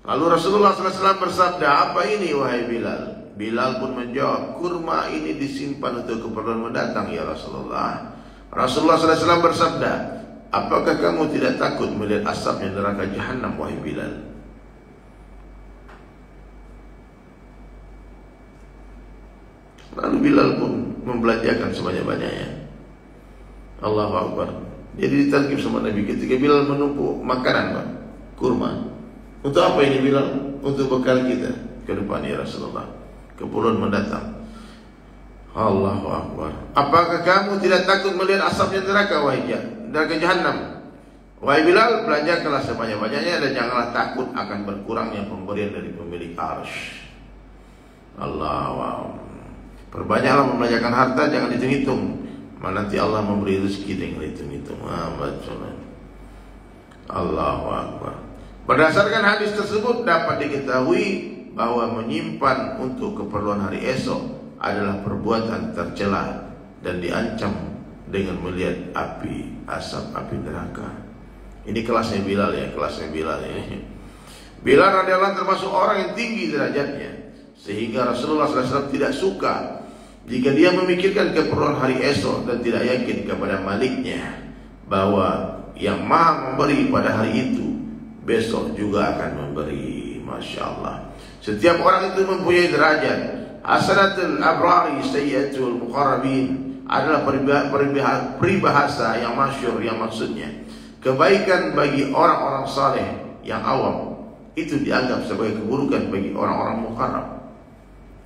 Lalu Rasulullah SAW bersabda, apa ini wahai Bilal? Bilal pun menjawab, kurma ini disimpan untuk keperluan mendatang ya Rasulullah. Rasulullah SAW bersabda, apakah kamu tidak takut melihat asapnya neraka Jahannam wahai Bilal? Lalu Bilal pun membelanjakan sebanyak-banyaknya. Allahu Akbar. Jadi ditarkib sama Nabi ketika Bilal menumpuk makanan, Pak, kurma. Untuk apa ini Bilal? Untuk bekal kita ke depan ya Rasulullah, keperluan mendatang. Allahu Akbar. Apakah kamu tidak takut melihat asapnya neraka wahai Jahannam? Wahai Bilal, belanjakanlah sebanyak-banyaknya dan janganlah takut akan berkurangnya pemberian dari pemilik arsy. Allahu Akbar. Perbanyaklah membelanjakan harta, jangan hitung-hitung. Nanti Allah memberi rezeki dengan hitung-hitung. Allahu Akbar. Berdasarkan hadis tersebut dapat diketahui bahwa menyimpan untuk keperluan hari esok adalah perbuatan tercela dan diancam dengan melihat asap api neraka. Ini kelasnya Bilal ya, kelasnya Bilal ini. Bilal radhiyallahu anhu termasuk orang yang tinggi derajatnya, sehingga Rasulullah SAW tidak suka jika dia memikirkan keperluan hari esok dan tidak yakin kepada maliknya bahwa yang maha memberi pada hari itu besok juga akan memberi. Masya Allah. Setiap orang itu mempunyai derajat. Hasanatul abrari sayyiatul muqarrabin adalah peribahasa yang masyhur, yang maksudnya kebaikan bagi orang-orang saleh yang awam itu dianggap sebagai keburukan bagi orang-orang muqarrab.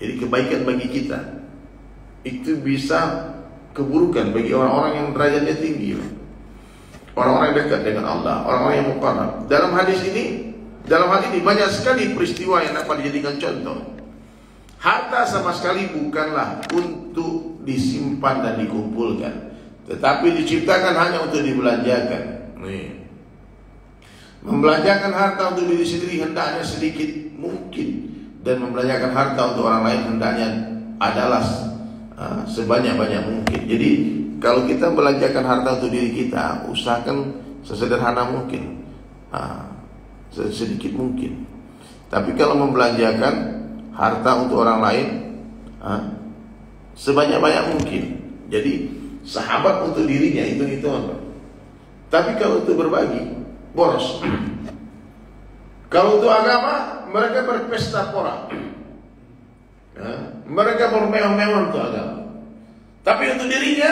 Jadi kebaikan bagi kita itu bisa keburukan bagi orang-orang yang derajatnya tinggi, orang-orang yang dekat dengan Allah, orang-orang yang muqarrab. Dalam hal ini banyak sekali peristiwa yang dapat dijadikan contoh. Harta sama sekali bukanlah untuk disimpan dan dikumpulkan, tetapi diciptakan hanya untuk dibelanjakan. Membelanjakan harta untuk diri sendiri hendaknya sedikit mungkin, dan membelanjakan harta untuk orang lain hendaknya adalah sebanyak-banyak mungkin. Jadi kalau kita belanjakan harta untuk diri kita, usahakan sesederhana mungkin, sedikit mungkin. Tapi kalau membelanjakan harta untuk orang lain, sebanyak-banyak mungkin. Jadi sahabat untuk dirinya itu apa? Tapi kalau untuk berbagi, boros. Kalau untuk agama, mereka berpesta pora. Mereka bermewah-mewah untuk agama. Tapi untuk dirinya,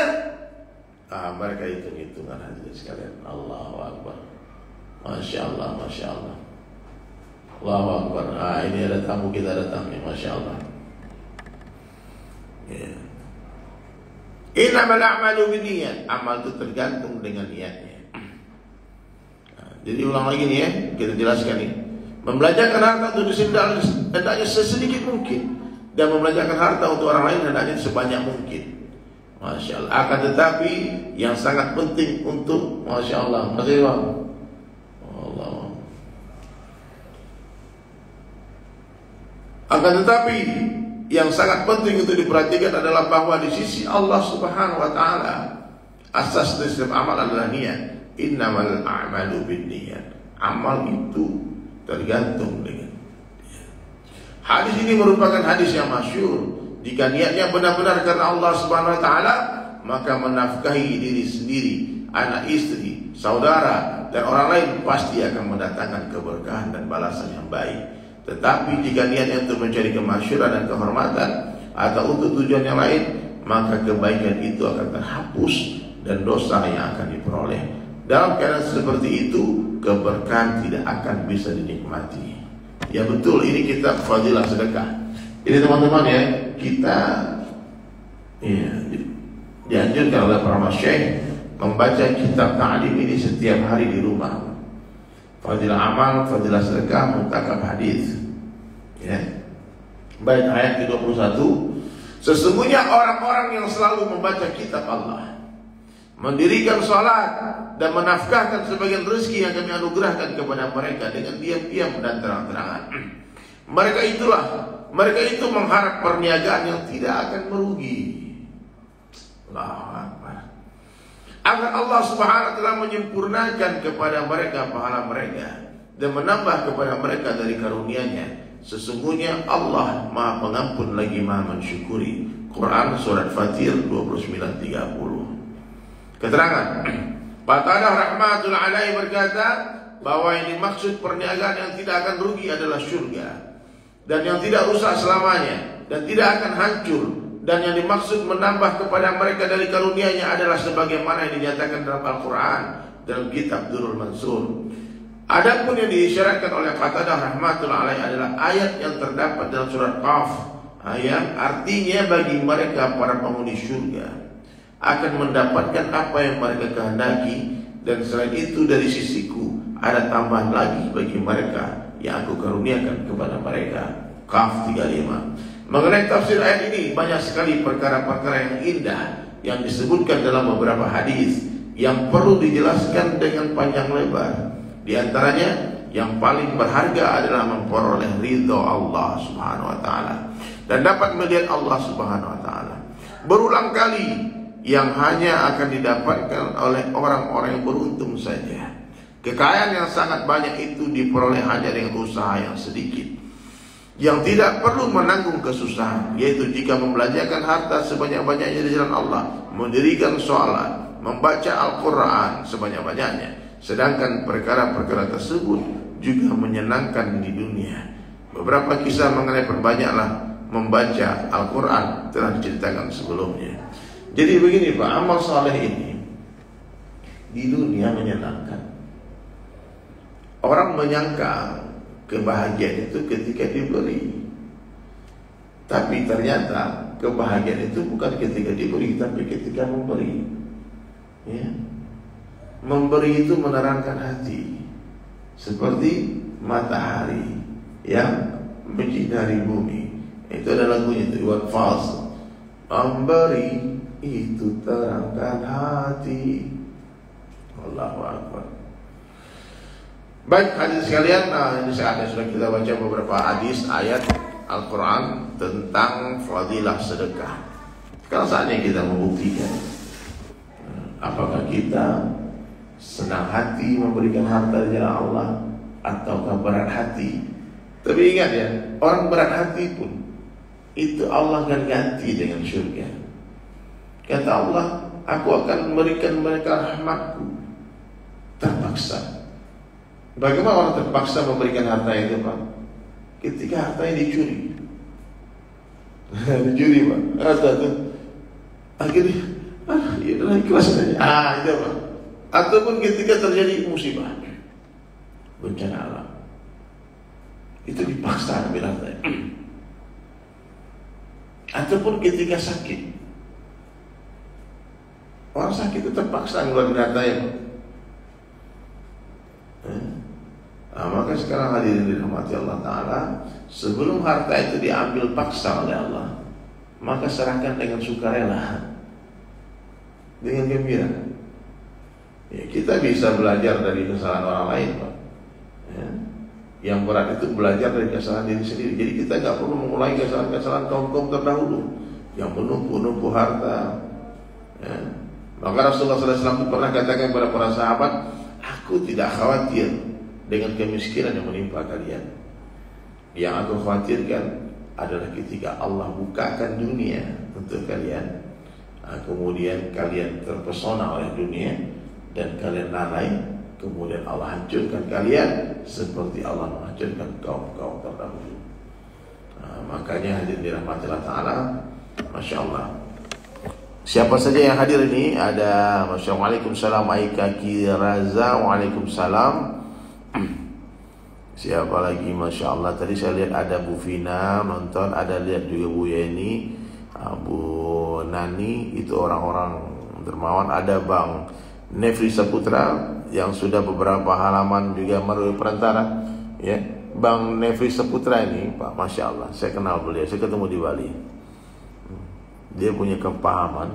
mereka hitung-hitungan hadirin sekalian. Allahu Akbar. Masya Allah, Masya Allah. Allahu Akbar. Ini ada tamu kita datang nih, Masya Allah. Innamal a'malu binniyat. Amal itu tergantung dengan niatnya. Jadi ulang lagi nih ya, kita jelaskan nih. Membelanjakan harta untuk disendal hendaknya sesedikit mungkin, dan membelanjakan harta untuk orang lain hendaknya sebanyak mungkin. Masya Allah. Akan tetapi yang sangat penting untuk Masya Allah, Masya Allah. Akan tetapi yang sangat penting untuk diperhatikan adalah bahwa di sisi Allah Subhanahu wa taala asas dari setiap amal adalah niat. Innamal a'malu binniyat. Amal itu tergantung dengan niat. Hadis ini merupakan hadis yang masyhur. Jika niatnya benar-benar karena Allah Subhanahu wa taala, maka menafkahi diri sendiri, anak istri, saudara dan orang lain pasti akan mendatangkan keberkahan dan balasan yang baik. Tetapi jika niatnya untuk mencari kemasyhuran dan kehormatan atau untuk tujuan yang lain, maka kebaikan itu akan terhapus dan dosa yang akan diperoleh. Dalam keadaan seperti itu, keberkahan tidak akan bisa dinikmati. Ya betul, ini kitab Fadilah Sedekah. Ini teman-teman ya, kita dianjurkan oleh para masyayikh membaca kitab ta'lim ini setiap hari di rumah. Fadilah amal, Fadilah sedekah, muntakab hadis. Ya. Baik, ayat ke-21. Sesungguhnya orang-orang yang selalu membaca kitab Allah, mendirikan salat dan menafkahkan sebagian rezeki yang kami anugerahkan kepada mereka dengan diam-diam dan terang-terangan. Mereka itu mengharap perniagaan yang tidak akan merugi. Allahu Akbar. Agar Allah Subhanahu wa taala menyempurnakan kepada mereka pahala mereka dan menambah kepada mereka dari karunia-Nya. Sesungguhnya Allah Maha Pengampun lagi Maha Mensyukuri. Quran surat Fatir 29:30. Keterangan Qatadah rahmatul alaihi berkata bahwa yang dimaksud perniagaan yang tidak akan rugi adalah surga dan yang tidak rusak selamanya dan tidak akan hancur, dan yang dimaksud menambah kepada mereka dari karunia-Nya adalah sebagaimana yang dinyatakan dalam Al-Quran dalam kitab Durrul Mansur. Adapun yang diisyaratkan oleh Qatadah rahmatullah alaih adalah ayat yang terdapat dalam surat Qaf, ayat artinya bagi mereka para penghuni surga akan mendapatkan apa yang mereka kehendaki, dan selain itu dari sisiku ada tambahan lagi bagi mereka yang aku karuniakan kepada mereka. Qaf 35. Mengenai tafsir ayat ini banyak sekali perkara-perkara yang indah yang disebutkan dalam beberapa hadis yang perlu dijelaskan dengan panjang lebar. Di antaranya yang paling berharga adalah memperoleh ridho Allah Subhanahu wa taala dan dapat melihat Allah Subhanahu wa taala. Berulang kali yang hanya akan didapatkan oleh orang-orang yang beruntung saja. Kekayaan yang sangat banyak itu diperoleh hanya dengan usaha yang sedikit, yang tidak perlu menanggung kesusahan, yaitu jika membelanjakan harta sebanyak-banyaknya di jalan Allah, mendirikan sholat, membaca Al-Quran sebanyak-banyaknya. Sedangkan perkara-perkara tersebut juga menyenangkan di dunia. Beberapa kisah mengenai perbanyaklah membaca Al-Quran telah diceritakan sebelumnya. Jadi begini Pak, amal saleh ini di dunia menyenangkan. Orang menyangka kebahagiaan itu ketika diberi, tapi ternyata kebahagiaan itu bukan ketika diberi, tapi ketika memberi. Ya. Memberi itu menerangkan hati, seperti matahari yang menyinari bumi. Itu adalah lagunya itu, Iwan Fals. Memberi itu terangkan hati. Allahu Akbar. Baik hadis sekalian, ini saatnya sudah kita baca beberapa hadis ayat Al-Quran tentang fadilah sedekah. Sekarang saatnya kita membuktikan apakah kita senang hati memberikan harta di jalan Allah ataukah berat hati. Tapi ingat ya, orang berat hati pun itu Allah akan ganti dengan surga. Kata Allah, aku akan memberikan mereka rahmatku. Terpaksa. Bagaimana orang terpaksa memberikan harta itu Pak? Ketika hartanya dicuri. Dicuri Pak, harta itu akhirnya ya udah ikhlas saja. Itu Pak. Ataupun ketika terjadi musibah, bencana alam, itu dipaksa ambil hartanya. Ataupun ketika sakit, orang sakit itu terpaksa ngeluarin hartanya Pak. Maka sekarang hadirin dirahmati Allah Ta'ala, sebelum harta itu diambil paksa oleh Allah, maka serahkan dengan sukarela, dengan gembira. Ya, kita bisa belajar dari kesalahan orang lain, Pak. Ya. Yang berat itu belajar dari kesalahan diri sendiri. Jadi kita nggak perlu mengulangi kesalahan-kesalahan kaum-kaum terdahulu yang menumpu harta. Ya. Maka Rasulullah SAW pernah katakan kepada para sahabat, aku tidak khawatir dengan kemiskinan yang menimpa kalian. Yang aku khawatirkan adalah ketika Allah bukakan dunia untuk kalian, kemudian kalian terpesona oleh dunia dan kalian lalai, kemudian Allah hancurkan kalian seperti Allah menghancurkan kaum-kaum terdahulu. Makanya hadirin dirahmati Allah Ta'ala, Masya Allah. Siapa saja yang hadir ini ada, Masya Allah. Waalaikumsalam Aika Kiraza. Waalaikumsalam. Siapa lagi, Masya Allah. Tadi saya lihat ada Bu Vina nonton, ada lihat juga Bu Yeni, Bu Nani, itu orang-orang dermawan. Ada Bang Nefri Saputra yang sudah beberapa halaman juga melalui perantara, ya. Bang Nefri Saputra ini, Pak, Masya Allah, saya kenal beliau, saya ketemu di Bali. Dia punya kepahaman.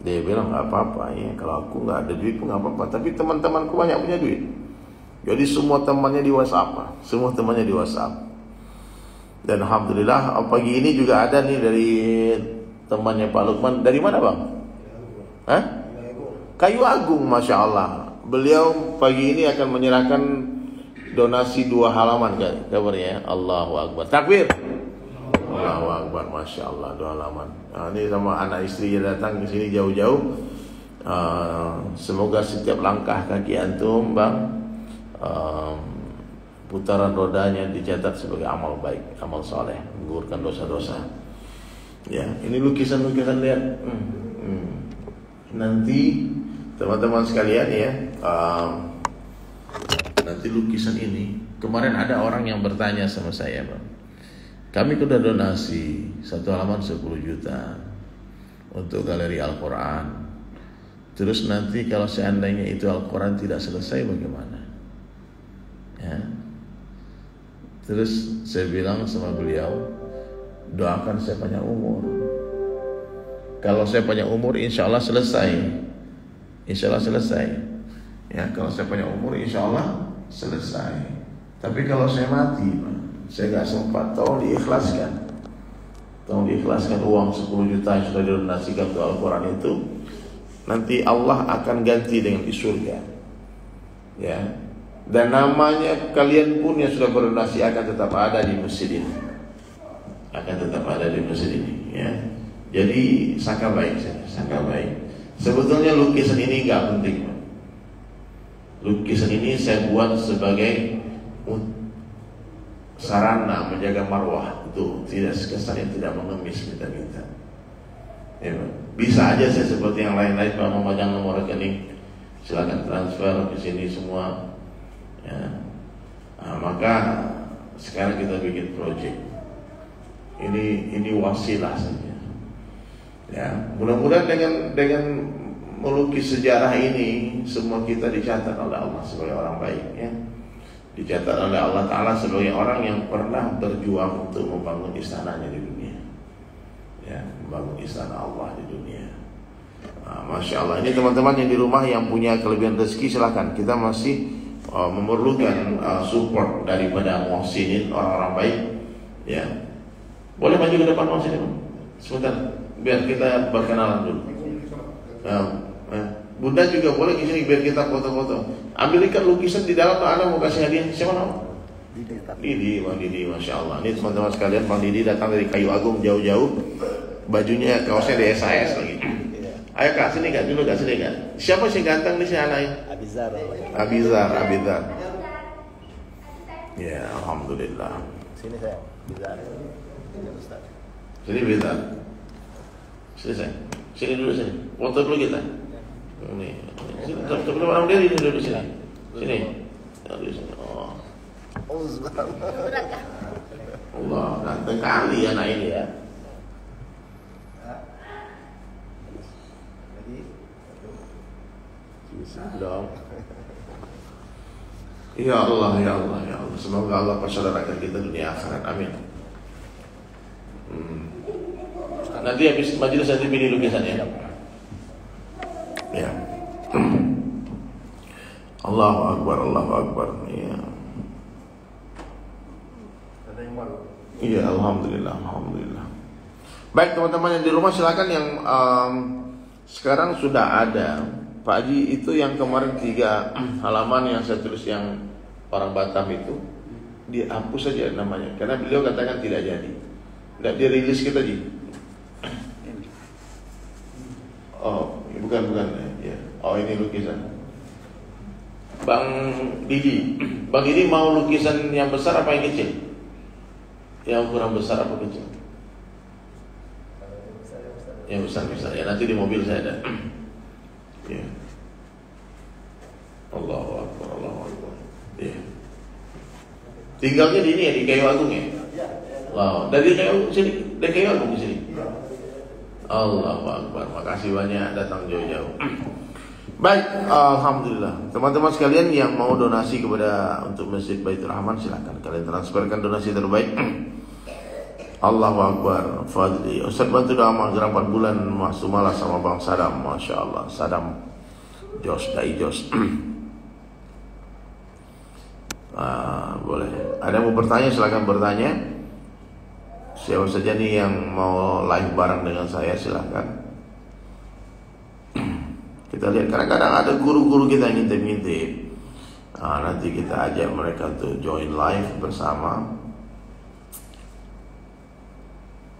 Dia bilang nggak apa-apa ya, kalau aku nggak ada duit pun nggak apa-apa. Tapi teman-temanku banyak punya duit. Jadi semua temannya di WhatsApp, semua temannya di WhatsApp. Dan alhamdulillah pagi ini juga ada nih dari temannya Pak Lukman. Dari mana, Bang? Hah? Kayu Agung, Masya Allah. Beliau pagi ini akan menyerahkan donasi 2 halaman kabarnya. Allahu Akbar. Takbir. Allahu Akbar, Masya Allah, 2 halaman. Nah, ini sama anak istrinya datang ke sini jauh-jauh. Semoga setiap langkah kaki antum, Bang, putaran rodanya dicatat sebagai amal baik, amal soleh, menggugurkan dosa-dosa. Ya, ini lukisan-lukisan, lihat. Nanti teman-teman sekalian ya, nanti lukisan ini, kemarin ada orang yang bertanya sama saya, Bang. Kami sudah donasi 1 halaman 10 juta untuk galeri Al-Quran. Terus nanti kalau seandainya itu Al-Quran tidak selesai bagaimana? Ya. Terus saya bilang sama beliau, doakan saya panjang umur. Kalau saya panjang umur, insya Allah selesai. Insya Allah selesai. Ya, kalau saya panjang umur, insya Allah selesai. Tapi kalau saya mati, saya nggak sempat, tolong diikhlaskan. Tolong diikhlaskan uang 10 juta yang sudah didonasikan untuk Al-Quran itu. Nanti Allah akan ganti dengan di surga. Ya. Dan namanya kalian pun yang sudah berdonasi akan tetap ada di masjid ini. Akan tetap ada di masjid ini, ya. Jadi sangka baik saja, sangka baik. Sebetulnya lukisan ini nggak penting. Lukisan ini saya buat sebagai sarana menjaga marwah, itu tidak kesannya tidak mengemis minta-minta. Ya, bisa aja saya seperti yang lain-lain, Pak, memajang nomor rekening, silakan transfer ke sini semua. Ya. Nah, maka sekarang kita bikin project. Ini wasilah saja. Ya, mudah-mudahan dengan melukis sejarah ini semua kita dicatat oleh Allah sebagai orang baik, ya. Dicatat oleh Allah Ta'ala sebagai orang yang pernah berjuang untuk membangun istananya di dunia, ya, membangun istana Allah di dunia. Masya Allah. Ini teman-teman yang di rumah yang punya kelebihan rezeki, silahkan. Kita masih memerlukan support daripada muhsinin, orang-orang baik, ya. Boleh maju ke depan muhsinin sebentar, biar kita berkenalan dulu. Bunda juga boleh di sini biar kita foto-foto. Ambilkan lukisan di dalam, ada mau kasih hadiah. Siapa nama? Didi, Bang Didi, Masya Allah. Ini teman-teman sekalian, Bang Didi datang dari Kayu Agung jauh-jauh. Bajunya, kaosnya di SAS lagi. Ayo Kak, sini Kak, dulu Kak, sini Kak. Siapa sih ganteng di sini anaknya? Abizar. Ya, alhamdulillah. Sini saya, Abizar. Sini Abizar. Sini saya. Sini dulu sini. Foto dulu kita. Ini. Sini, sebelum orang diri ini dulu sini. Sini. Oh. Allah, ganteng kali anak ini ya. Dong. Ya Allah, ya Allah, ya Allah. Semoga Allah persaudarakan kita dunia akhirat. Amin. Nanti habis majelis nanti pilih lukisannya. Ya. Allahu Akbar, Allahu Akbar. Ya. Ada yang baru. Iya, alhamdulillah, alhamdulillah. Baik teman-teman yang di rumah silakan yang sekarang sudah ada. Pak Haji itu yang kemarin 3 halaman yang saya tulis yang orang Batam itu dihapus saja namanya karena beliau katakan tidak jadi. Tidak dirilis kita Ji. Oh, bukan ya. Oh, ini lukisan. Bang Didi mau lukisan yang besar apa yang kecil? Yang ukuran besar apa kecil? Yang besar ya. Nanti di mobil saya ada. Ya. Allahu Akbar, Allahu Akbar. Ya. Tinggalnya di ini ya, di Kayu Agung ya. Wow, dari Kayu sini, dari Kayu Agung ke sini. Allahu Akbar, makasih banyak datang jauh-jauh. Baik, alhamdulillah. Teman-teman sekalian yang mau donasi kepada untuk Masjid Baitur Rahman silakan kalian transferkan donasi terbaik. Allahu Akbar. Fadli Ustaz bantu doa maghfirah 4 bulan masuk malas sama Bang Sadam. Masya Allah. Sadam Jos Dai Jos. Boleh. Ada yang mau bertanya silakan bertanya. Siapa saja nih yang mau live bareng dengan saya silakan. Kita lihat kadang-kadang ada guru-guru kita yang ngintip-ngintip. Nanti kita ajak mereka untuk join live bersama.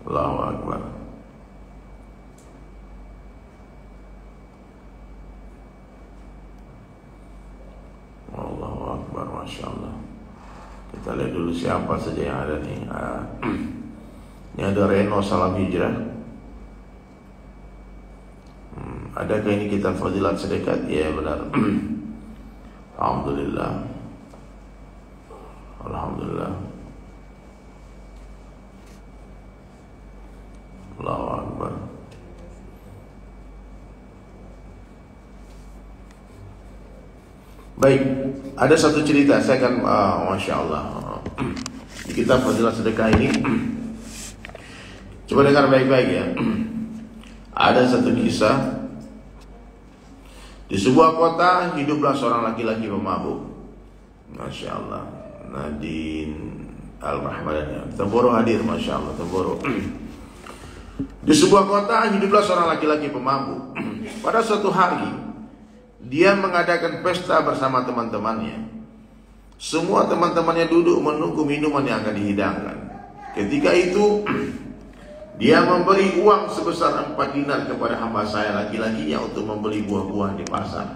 Allahu Akbar. Allahu Akbar, Masya Allah. Kita lihat dulu siapa saja yang ada nih. Ini ada Reno Salam Hijrah. Adakah ini kita fadilat sedekat? Ya benar. Alhamdulillah. Alhamdulillah. Allahu Akbar. Baik, ada satu cerita saya akan Masya Allah. Di kitab Fadilat Sedekah ini coba dengar baik-baik ya. Ada satu kisah. Di sebuah kota hiduplah seorang laki-laki pemabuk. Masya Allah. Nadine Al-Rahmadani Temboro hadir, Masya Allah. Temboro. Di sebuah kota hiduplah seorang laki-laki pemabuk. Pada suatu hari dia mengadakan pesta bersama teman-temannya. Semua teman-temannya duduk menunggu minuman yang akan dihidangkan. Ketika itu dia memberi uang sebesar 4 dinar kepada hamba saya laki-lakinya untuk membeli buah-buah di pasar.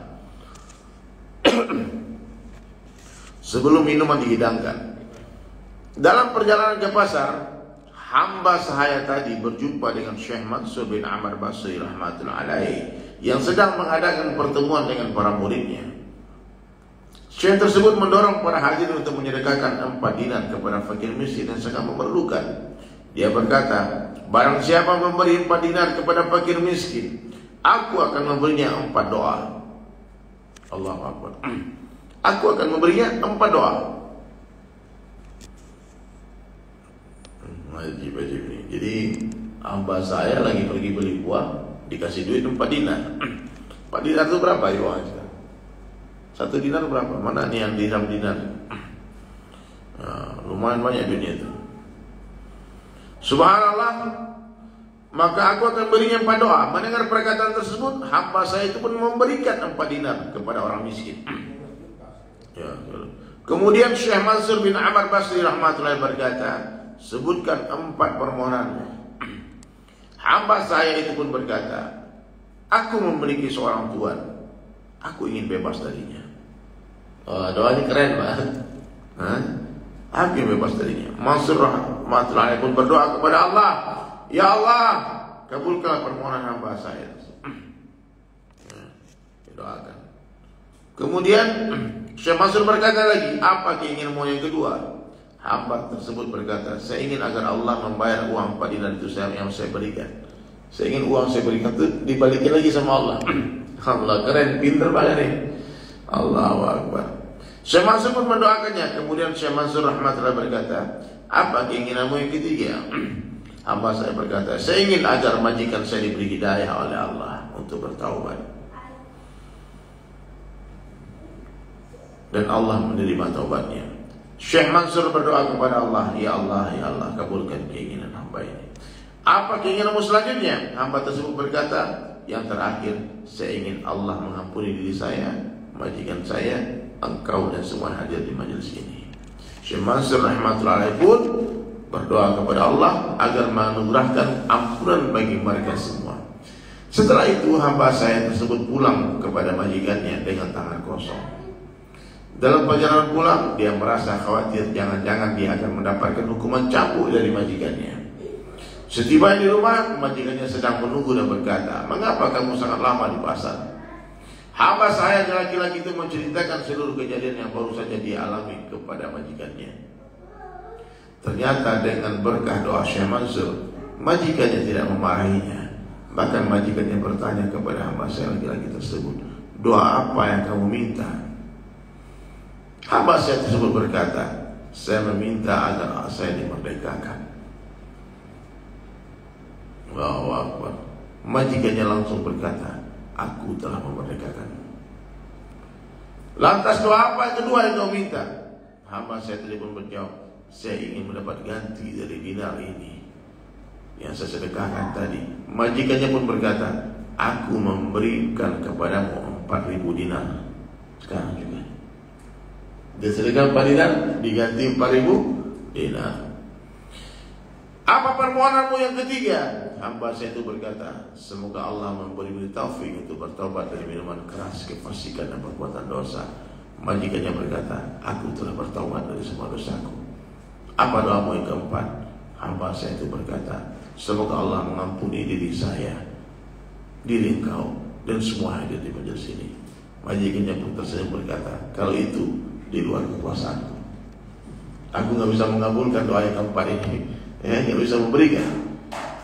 Sebelum minuman dihidangkan. Dalam perjalanan ke pasar, hamba sahaya tadi berjumpa dengan Syekh Mansur bin Amr Basri rahmatullahi alaihi yang sedang mengadakan pertemuan dengan para muridnya. Syekh tersebut mendorong para hadirin untuk menyedekahkan 4 dinar kepada fakir miskin yang sangat memerlukan. Dia berkata, barang siapa memberi 4 dinar kepada fakir miskin, aku akan memberinya 4 doa. Allahu Akbar. Aku akan memberinya 4 doa. Ajib-ajib nih. Jadi hamba saya lagi pergi beli buah, dikasih duit 4 dinar. 4 dinar itu berapa ya uang? 1 dinar berapa? Mana nih yang dirham dinar? Lumayan banyak duitnya itu. Subhanallah. Maka aku akan berinya 4 doa. Mendengar perkataan tersebut, hamba saya itu pun memberikan 4 dinar kepada orang miskin. Ya, kemudian Syekh Mansur bin Amr Basri rahmatullahi berkata, sebutkan 4 permohonanmu. Hamba saya itu pun berkata, aku memiliki seorang tuan, aku ingin bebas darinya. Doanya keren banget. Aku ingin bebas darinya. Mansur rahmatullahi pun berdoa kepada Allah, ya Allah, kabulkanlah permohonan hamba saya. Doakan. Kemudian Syekh Mansur berkata lagi, apa keinginanmu yang kedua? Hamba tersebut berkata, saya ingin agar Allah membayar uang 4 dinar itu yang saya berikan. Saya ingin uang saya berikan itu dibalikin lagi sama Allah. Allah keren, pinter banget nih. Allahu Akbar. Syekh Mansur pun mendoakannya. Kemudian Syekh Mansur rahmatullah berkata, apa keinginanmu yang ketiga? Hamba saya berkata, saya ingin agar majikan saya diberi hidayah oleh Allah untuk bertaubat. Dan Allah menerima taubatnya. Syekh Mansur berdoa kepada Allah, ya Allah, kabulkan keinginan hamba ini. Apa keinginanmu selanjutnya? Hamba tersebut berkata, yang terakhir, saya ingin Allah mengampuni diri saya, majikan saya, engkau dan semua hadir di majelis ini. Syekh Mansur rahmatullah alaih pun berdoa kepada Allah agar menganugerahkan ampunan bagi mereka semua. Setelah itu hamba saya tersebut pulang kepada majikannya dengan tangan kosong. Dalam perjalanan pulang, dia merasa khawatir jangan-jangan dia akan mendapatkan hukuman cambuk dari majikannya. Setiba di rumah, majikannya sedang menunggu dan berkata, mengapa kamu sangat lama di pasar? Hamba saya laki-laki itu menceritakan seluruh kejadian yang baru saja dia alami kepada majikannya. Ternyata dengan berkah doa Syekh Mansur, majikannya tidak memarahinya. Bahkan majikannya bertanya kepada hamba saya laki-laki tersebut, doa apa yang kamu minta? Hamba saya tersebut berkata, saya meminta agar saya dimerdekakan. Allahu Akbar. Majikannya langsung berkata, aku telah memerdekakanmu. Lantas doa apa yang kedua yang kau minta? Hamba saya tadi pun menjawab, saya ingin mendapat ganti dari dinar ini yang saya sedekahkan tadi. Majikannya pun berkata, aku memberikan kepadamu 4.000 dinar sekarang juga. Dia sedekah 4 dinar diganti 4.000 dinar. Apa permohonanmu yang ketiga? Hamba saya itu berkata, semoga Allah memberi taufik untuk bertobat dari minuman keras, kefasikan dan perbuatan dosa. Majikannya berkata, aku telah bertobat dari semua dosaku. Apa doamu yang keempat? Hamba saya itu berkata, semoga Allah mengampuni diri saya, diri engkau, dan semua hadir di majelis ini. Majikannya pun tersenyum berkata, kalau itu di luar kekuasaanku, aku nggak bisa mengabulkan doa yang keempat ini, nggak bisa memberikan.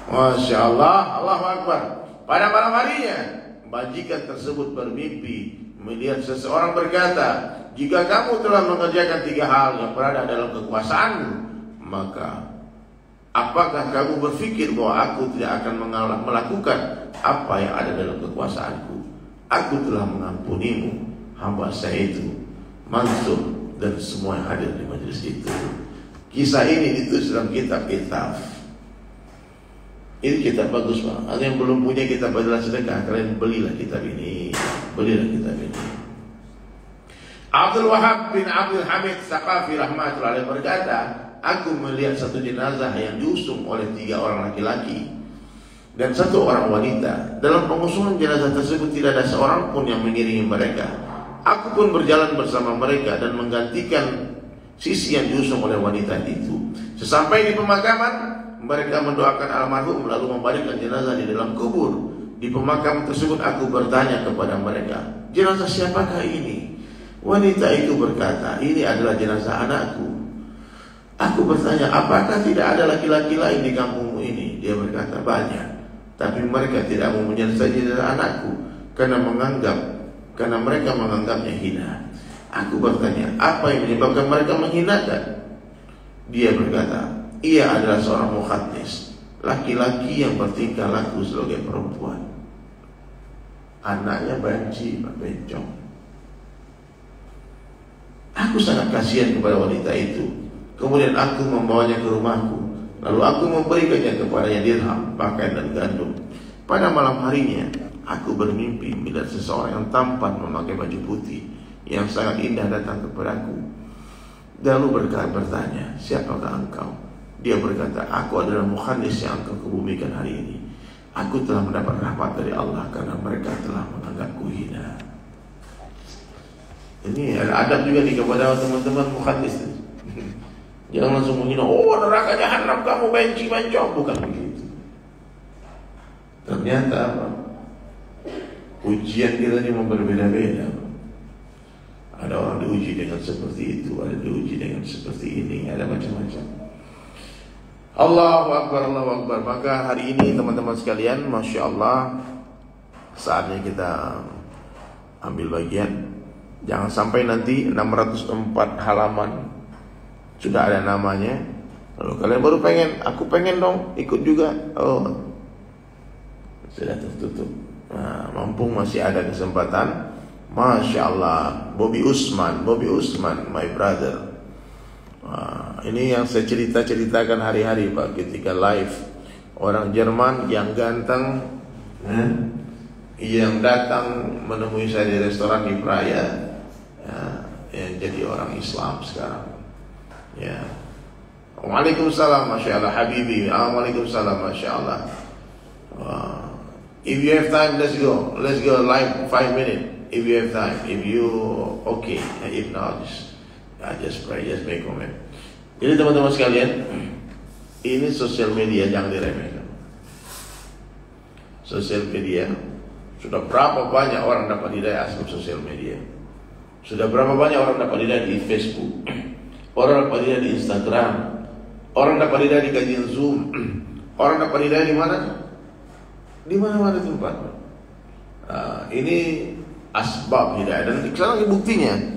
Masya Allah, Allahu Akbar. Pada malam harinya, majikan tersebut bermimpi melihat seseorang berkata, jika kamu telah mengerjakan 3 hal yang berada dalam kekuasaanmu, maka apakah kamu berpikir bahwa aku tidak akan melakukan apa yang ada dalam kekuasaanku? Aku telah mengampunimu, hamba saya itu, Mansur, dan semua yang hadir di majelis itu. Kisah ini ditulis dalam kitab-kitab. Ini kitab bagus banget. Ada yang belum punya kitab Badalah Sedekah, kalian belilah kitab ini. Belilah kitab ini. Abdul Wahab bin Abdul Hamid Saqafi rahmatullah alaih berkata, aku melihat satu jenazah yang diusung oleh 3 orang laki-laki dan 1 orang wanita. Dalam pengusungan jenazah tersebut tidak ada seorang pun yang mengiringi mereka. Aku pun berjalan bersama mereka dan menggantikan sisi yang diusung oleh wanita itu. Sesampai di pemakaman, mereka mendoakan almarhum lalu membaringkan jenazah di dalam kubur. Di pemakaman tersebut aku bertanya kepada mereka, jenazah siapakah ini? Wanita itu berkata, ini adalah jenazah anakku. Aku bertanya, apakah tidak ada laki-laki lain di kampungmu ini? Dia berkata, banyak. Tapi mereka tidak mau menyelesaikan jenazah anakku karena mereka menganggapnya hina. Aku bertanya, apa yang menyebabkan mereka menghinakan? Dia berkata, ia adalah seorang mukhaddis, laki-laki yang bertingkah laku sebagai perempuan. Anaknya banci, bencong. Aku sangat kasihan kepada wanita itu. Kemudian aku membawanya ke rumahku. Lalu aku memberikannya kepadanya dirham, pakaian dan gandum. Pada malam harinya, aku bermimpi melihat seseorang yang tampan memakai baju putih yang sangat indah datang kepadaku. Lalu bertanya, siapakah engkau? Dia berkata, aku adalah mukhaddis yang engkau kebumikan hari ini. Aku telah mendapat rahmat dari Allah karena mereka telah menganggapku hina. Ini ada adab juga nih kepada teman-teman mukhaddis. Jangan langsung menghina, oh neraka jahanam kamu benci bencong. Bukan begitu. Ternyata ujian kita ini berbeda-beda. Ada orang diuji dengan seperti itu, ada diuji dengan seperti ini, ada macam-macam. Allahu Akbar, Allahu Akbar. Maka hari ini teman-teman sekalian, Masya Allah, saatnya kita ambil bagian Jangan sampai nanti 604 halaman sudah ada namanya, lalu kalian baru pengen, aku pengen dong ikut juga. Oh, sudah tertutup. Nah, mumpung masih ada kesempatan, Masya Allah, Bobby Usman, my brother. Ini yang saya ceritakan hari-hari Pak, ketika live. Orang Jerman yang ganteng, yang datang menemui saya di restoran di Praia, yang jadi orang Islam sekarang. Ya. Waalaikumsalam, Masya Allah, Habibi. Waalaikumsalam, Masya Allah. If you have time, let's go live 5 minutes. If you have time, if you okay, if not, just pray, just make comment. Jadi teman-teman sekalian, ini sosial media jangan diremehkan. Sosial media, sudah berapa banyak orang dapat hidayah asal sosial media. Sudah berapa banyak orang dapat hidayah di Facebook, orang dapat hidayah di Instagram, orang dapat hidayah di kajian Zoom, orang dapat hidayah di mana? Di mana-mana tempat. Ini asbab hidayah, dan sekarang buktinya.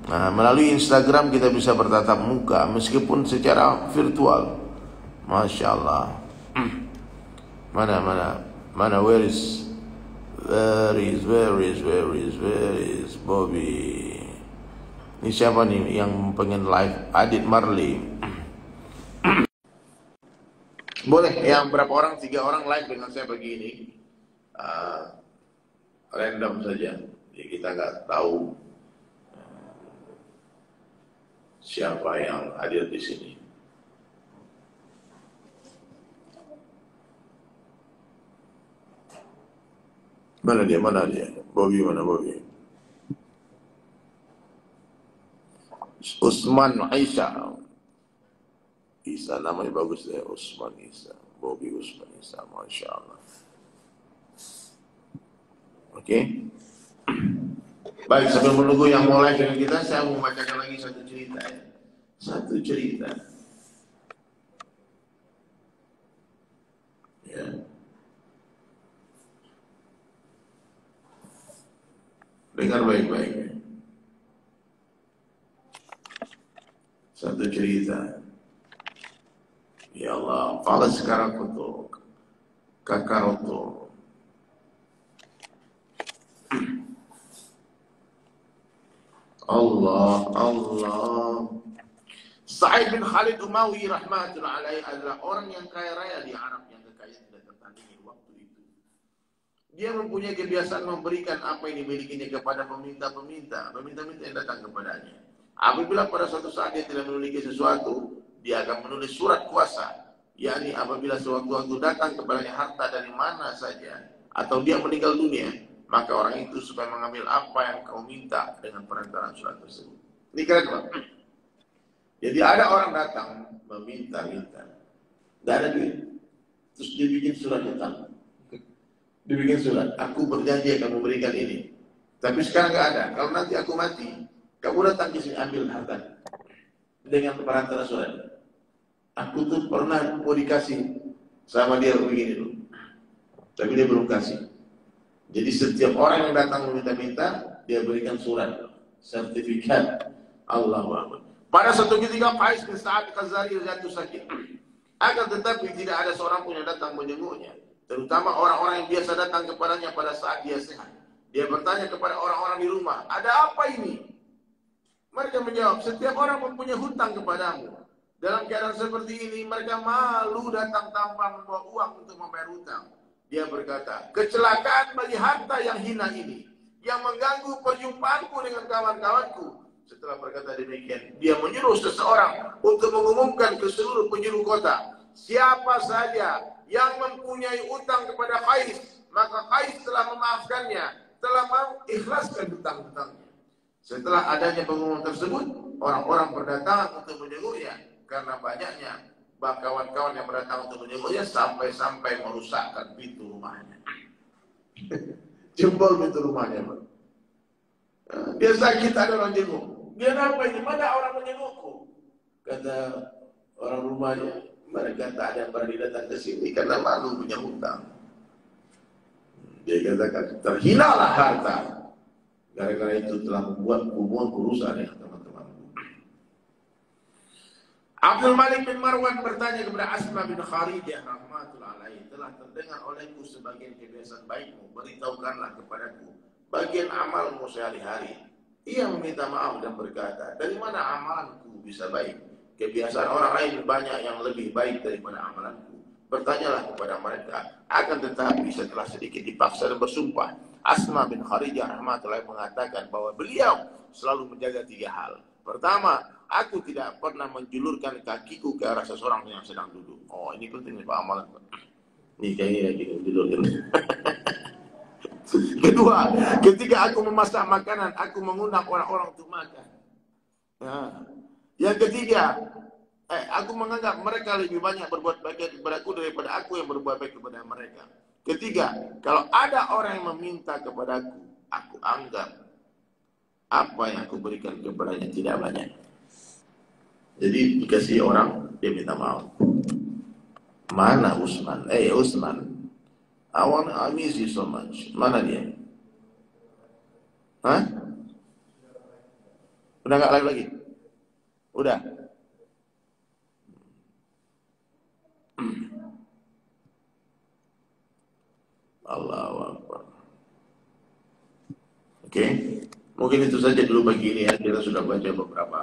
Melalui Instagram kita bisa bertatap muka meskipun secara virtual. Masya Allah. Mana where is Bobby? Ini siapa nih yang pengen live? Adit Marley. Boleh yang berapa orang? 3 orang live dengan saya begini. Random saja. Jadi kita nggak tahu siapa yang hadir di sini. Mana dia? Bobby, mana Bobby? Usman Isa. Isa namanya bagus ya, Usman Isa. Bobby Usman Isa, Masya Allah. Oke. Baik, sambil menunggu yang mulai dengan kita, saya mau bacakan lagi satu cerita. Ya. Dengar baik-baik. Satu cerita. Ya Allah, fala sekarang untuk Kakaroto. Allah. Sa'id bin Khalid Umawi rahmatullah alaih adalah orang yang kaya raya di Arab yang kekayaan tidak tertandingi waktu itu. Dia mempunyai kebiasaan memberikan apa yang dimilikinya kepada peminta-peminta yang datang kepadanya. Apabila pada suatu saat dia tidak memiliki sesuatu, dia akan menulis surat kuasa, yakni apabila sewaktu-waktu datang kepadanya harta dari mana saja, atau dia meninggal dunia, maka orang itu supaya mengambil apa yang kau minta dengan perantaraan surat tersebut. Ini keren Pak. Jadi ada orang datang meminta-minta, tidak ada duit, terus dia bikin surat hutang. Dibikin surat, aku berjanji akan memberikan ini, tapi sekarang nggak ada. Kalau nanti aku mati, kamu datang ke sini ambil harta dengan perantaraan surat. Aku tuh pernah mau dikasih sama dia begini dulu, tapi dia belum kasih. Jadi setiap orang yang datang meminta-minta, dia berikan surat, sertifikat. Allahu Akbar. Pada suatu ketika Qais bin Sa'ad Khazari jatuh sakit. Akan tetapi tidak ada seorang pun yang datang menjenguknya, terutama orang-orang yang biasa datang kepadanya pada saat dia sehat. Dia bertanya kepada orang-orang di rumah, ada apa ini? Mereka menjawab, setiap orang mempunyai hutang kepadamu. Dalam keadaan seperti ini, mereka malu datang tanpa membawa uang untuk membayar hutang. Dia berkata, kecelakaan bagi harta yang hina ini, yang mengganggu perjumpaanku dengan kawan-kawanku. Setelah berkata demikian, dia menyuruh seseorang untuk mengumumkan ke seluruh penjuru kota, siapa saja yang mempunyai utang kepada Qais, maka Qais telah memaafkannya, telah mengikhlaskan hutang-hutangnya. Setelah adanya pengumuman tersebut, orang-orang berdatangan untuk menjenguknya, karena banyaknya kawan-kawan yang berdatang untuk menjenguknya sampai-sampai merusakkan pintu rumahnya. Jebol pintu rumahnya, Pak. Dia sakit, ada orang jenguk. Dia apa ini? Mana orang menjengukku? Kata orang rumahnya, mereka tak ada yang berani datang ke sini karena malu punya hutang. Dia katakan, terhinalah harta. Gara-gara itu telah membuat hubunganku rusak dengan teman-temanku. Abdul Malik bin Marwan bertanya kepada Asma bin Kharijah rahmatullah alaihi, telah terdengar olehku sebagian kebiasaan baikmu, beritahukanlah kepadaku bagian amalmu sehari-hari. Ia meminta maaf dan berkata, dari mana amalanku bisa baik? Kebiasaan orang lain banyak yang lebih baik daripada amalanku. Bertanyalah kepada mereka. Akan tetapi setelah sedikit dipaksa dan bersumpah, Asma bin Kharijah rahmatullah mengatakan bahwa beliau selalu menjaga 3 hal. Pertama, aku tidak pernah menjulurkan kakiku ke arah seseorang yang sedang duduk. Oh, ini penting nih Pak amalan. Nih kayaknya lagi tidur. Kedua, ketika aku memasak makanan, aku mengundang orang-orang untuk makan. Nah, yang ketiga, aku menganggap mereka lebih banyak berbuat baik kepadaku daripada aku yang berbuat baik kepada mereka. Ketiga, kalau ada orang yang meminta kepadaku, aku anggap apa yang aku berikan kepadanya tidak banyak. Jadi dikasih orang, dia minta maaf. Mana Usman? Usman, I miss you so much. Mana dia? Hah? Udah gak live lagi? Udah? Allahu Akbar. Oke, mungkin itu saja dulu pagi ini ya. Kita sudah baca beberapa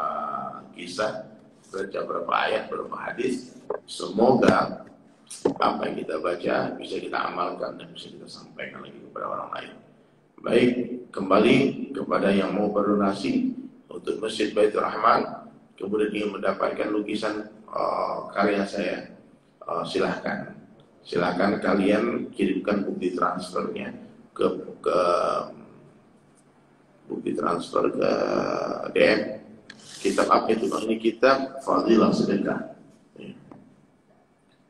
kisah, baca beberapa ayat, beberapa hadis. Semoga apa yang kita baca bisa kita amalkan dan bisa kita sampaikan lagi kepada orang lain. Baik, kembali kepada yang mau berdonasi untuk Masjid Baitur Rahman, kemudian ingin mendapatkan lukisan karya saya, silahkan kalian kirimkan bukti transfernya ke bukti transfer ke DM. Kitab apa itu? Ini kitab Fadilah Sedekah.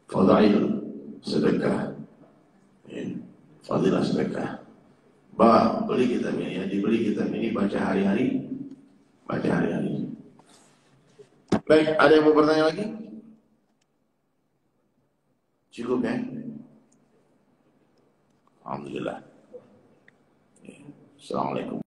Fadail Sedekah. Fadilah Sedekah. Beli kitab ini ya, dibeli kitab ini, baca hari-hari. Baik, ada yang mau bertanya lagi? Cukup ya? Alhamdulillah. Assalamualaikum.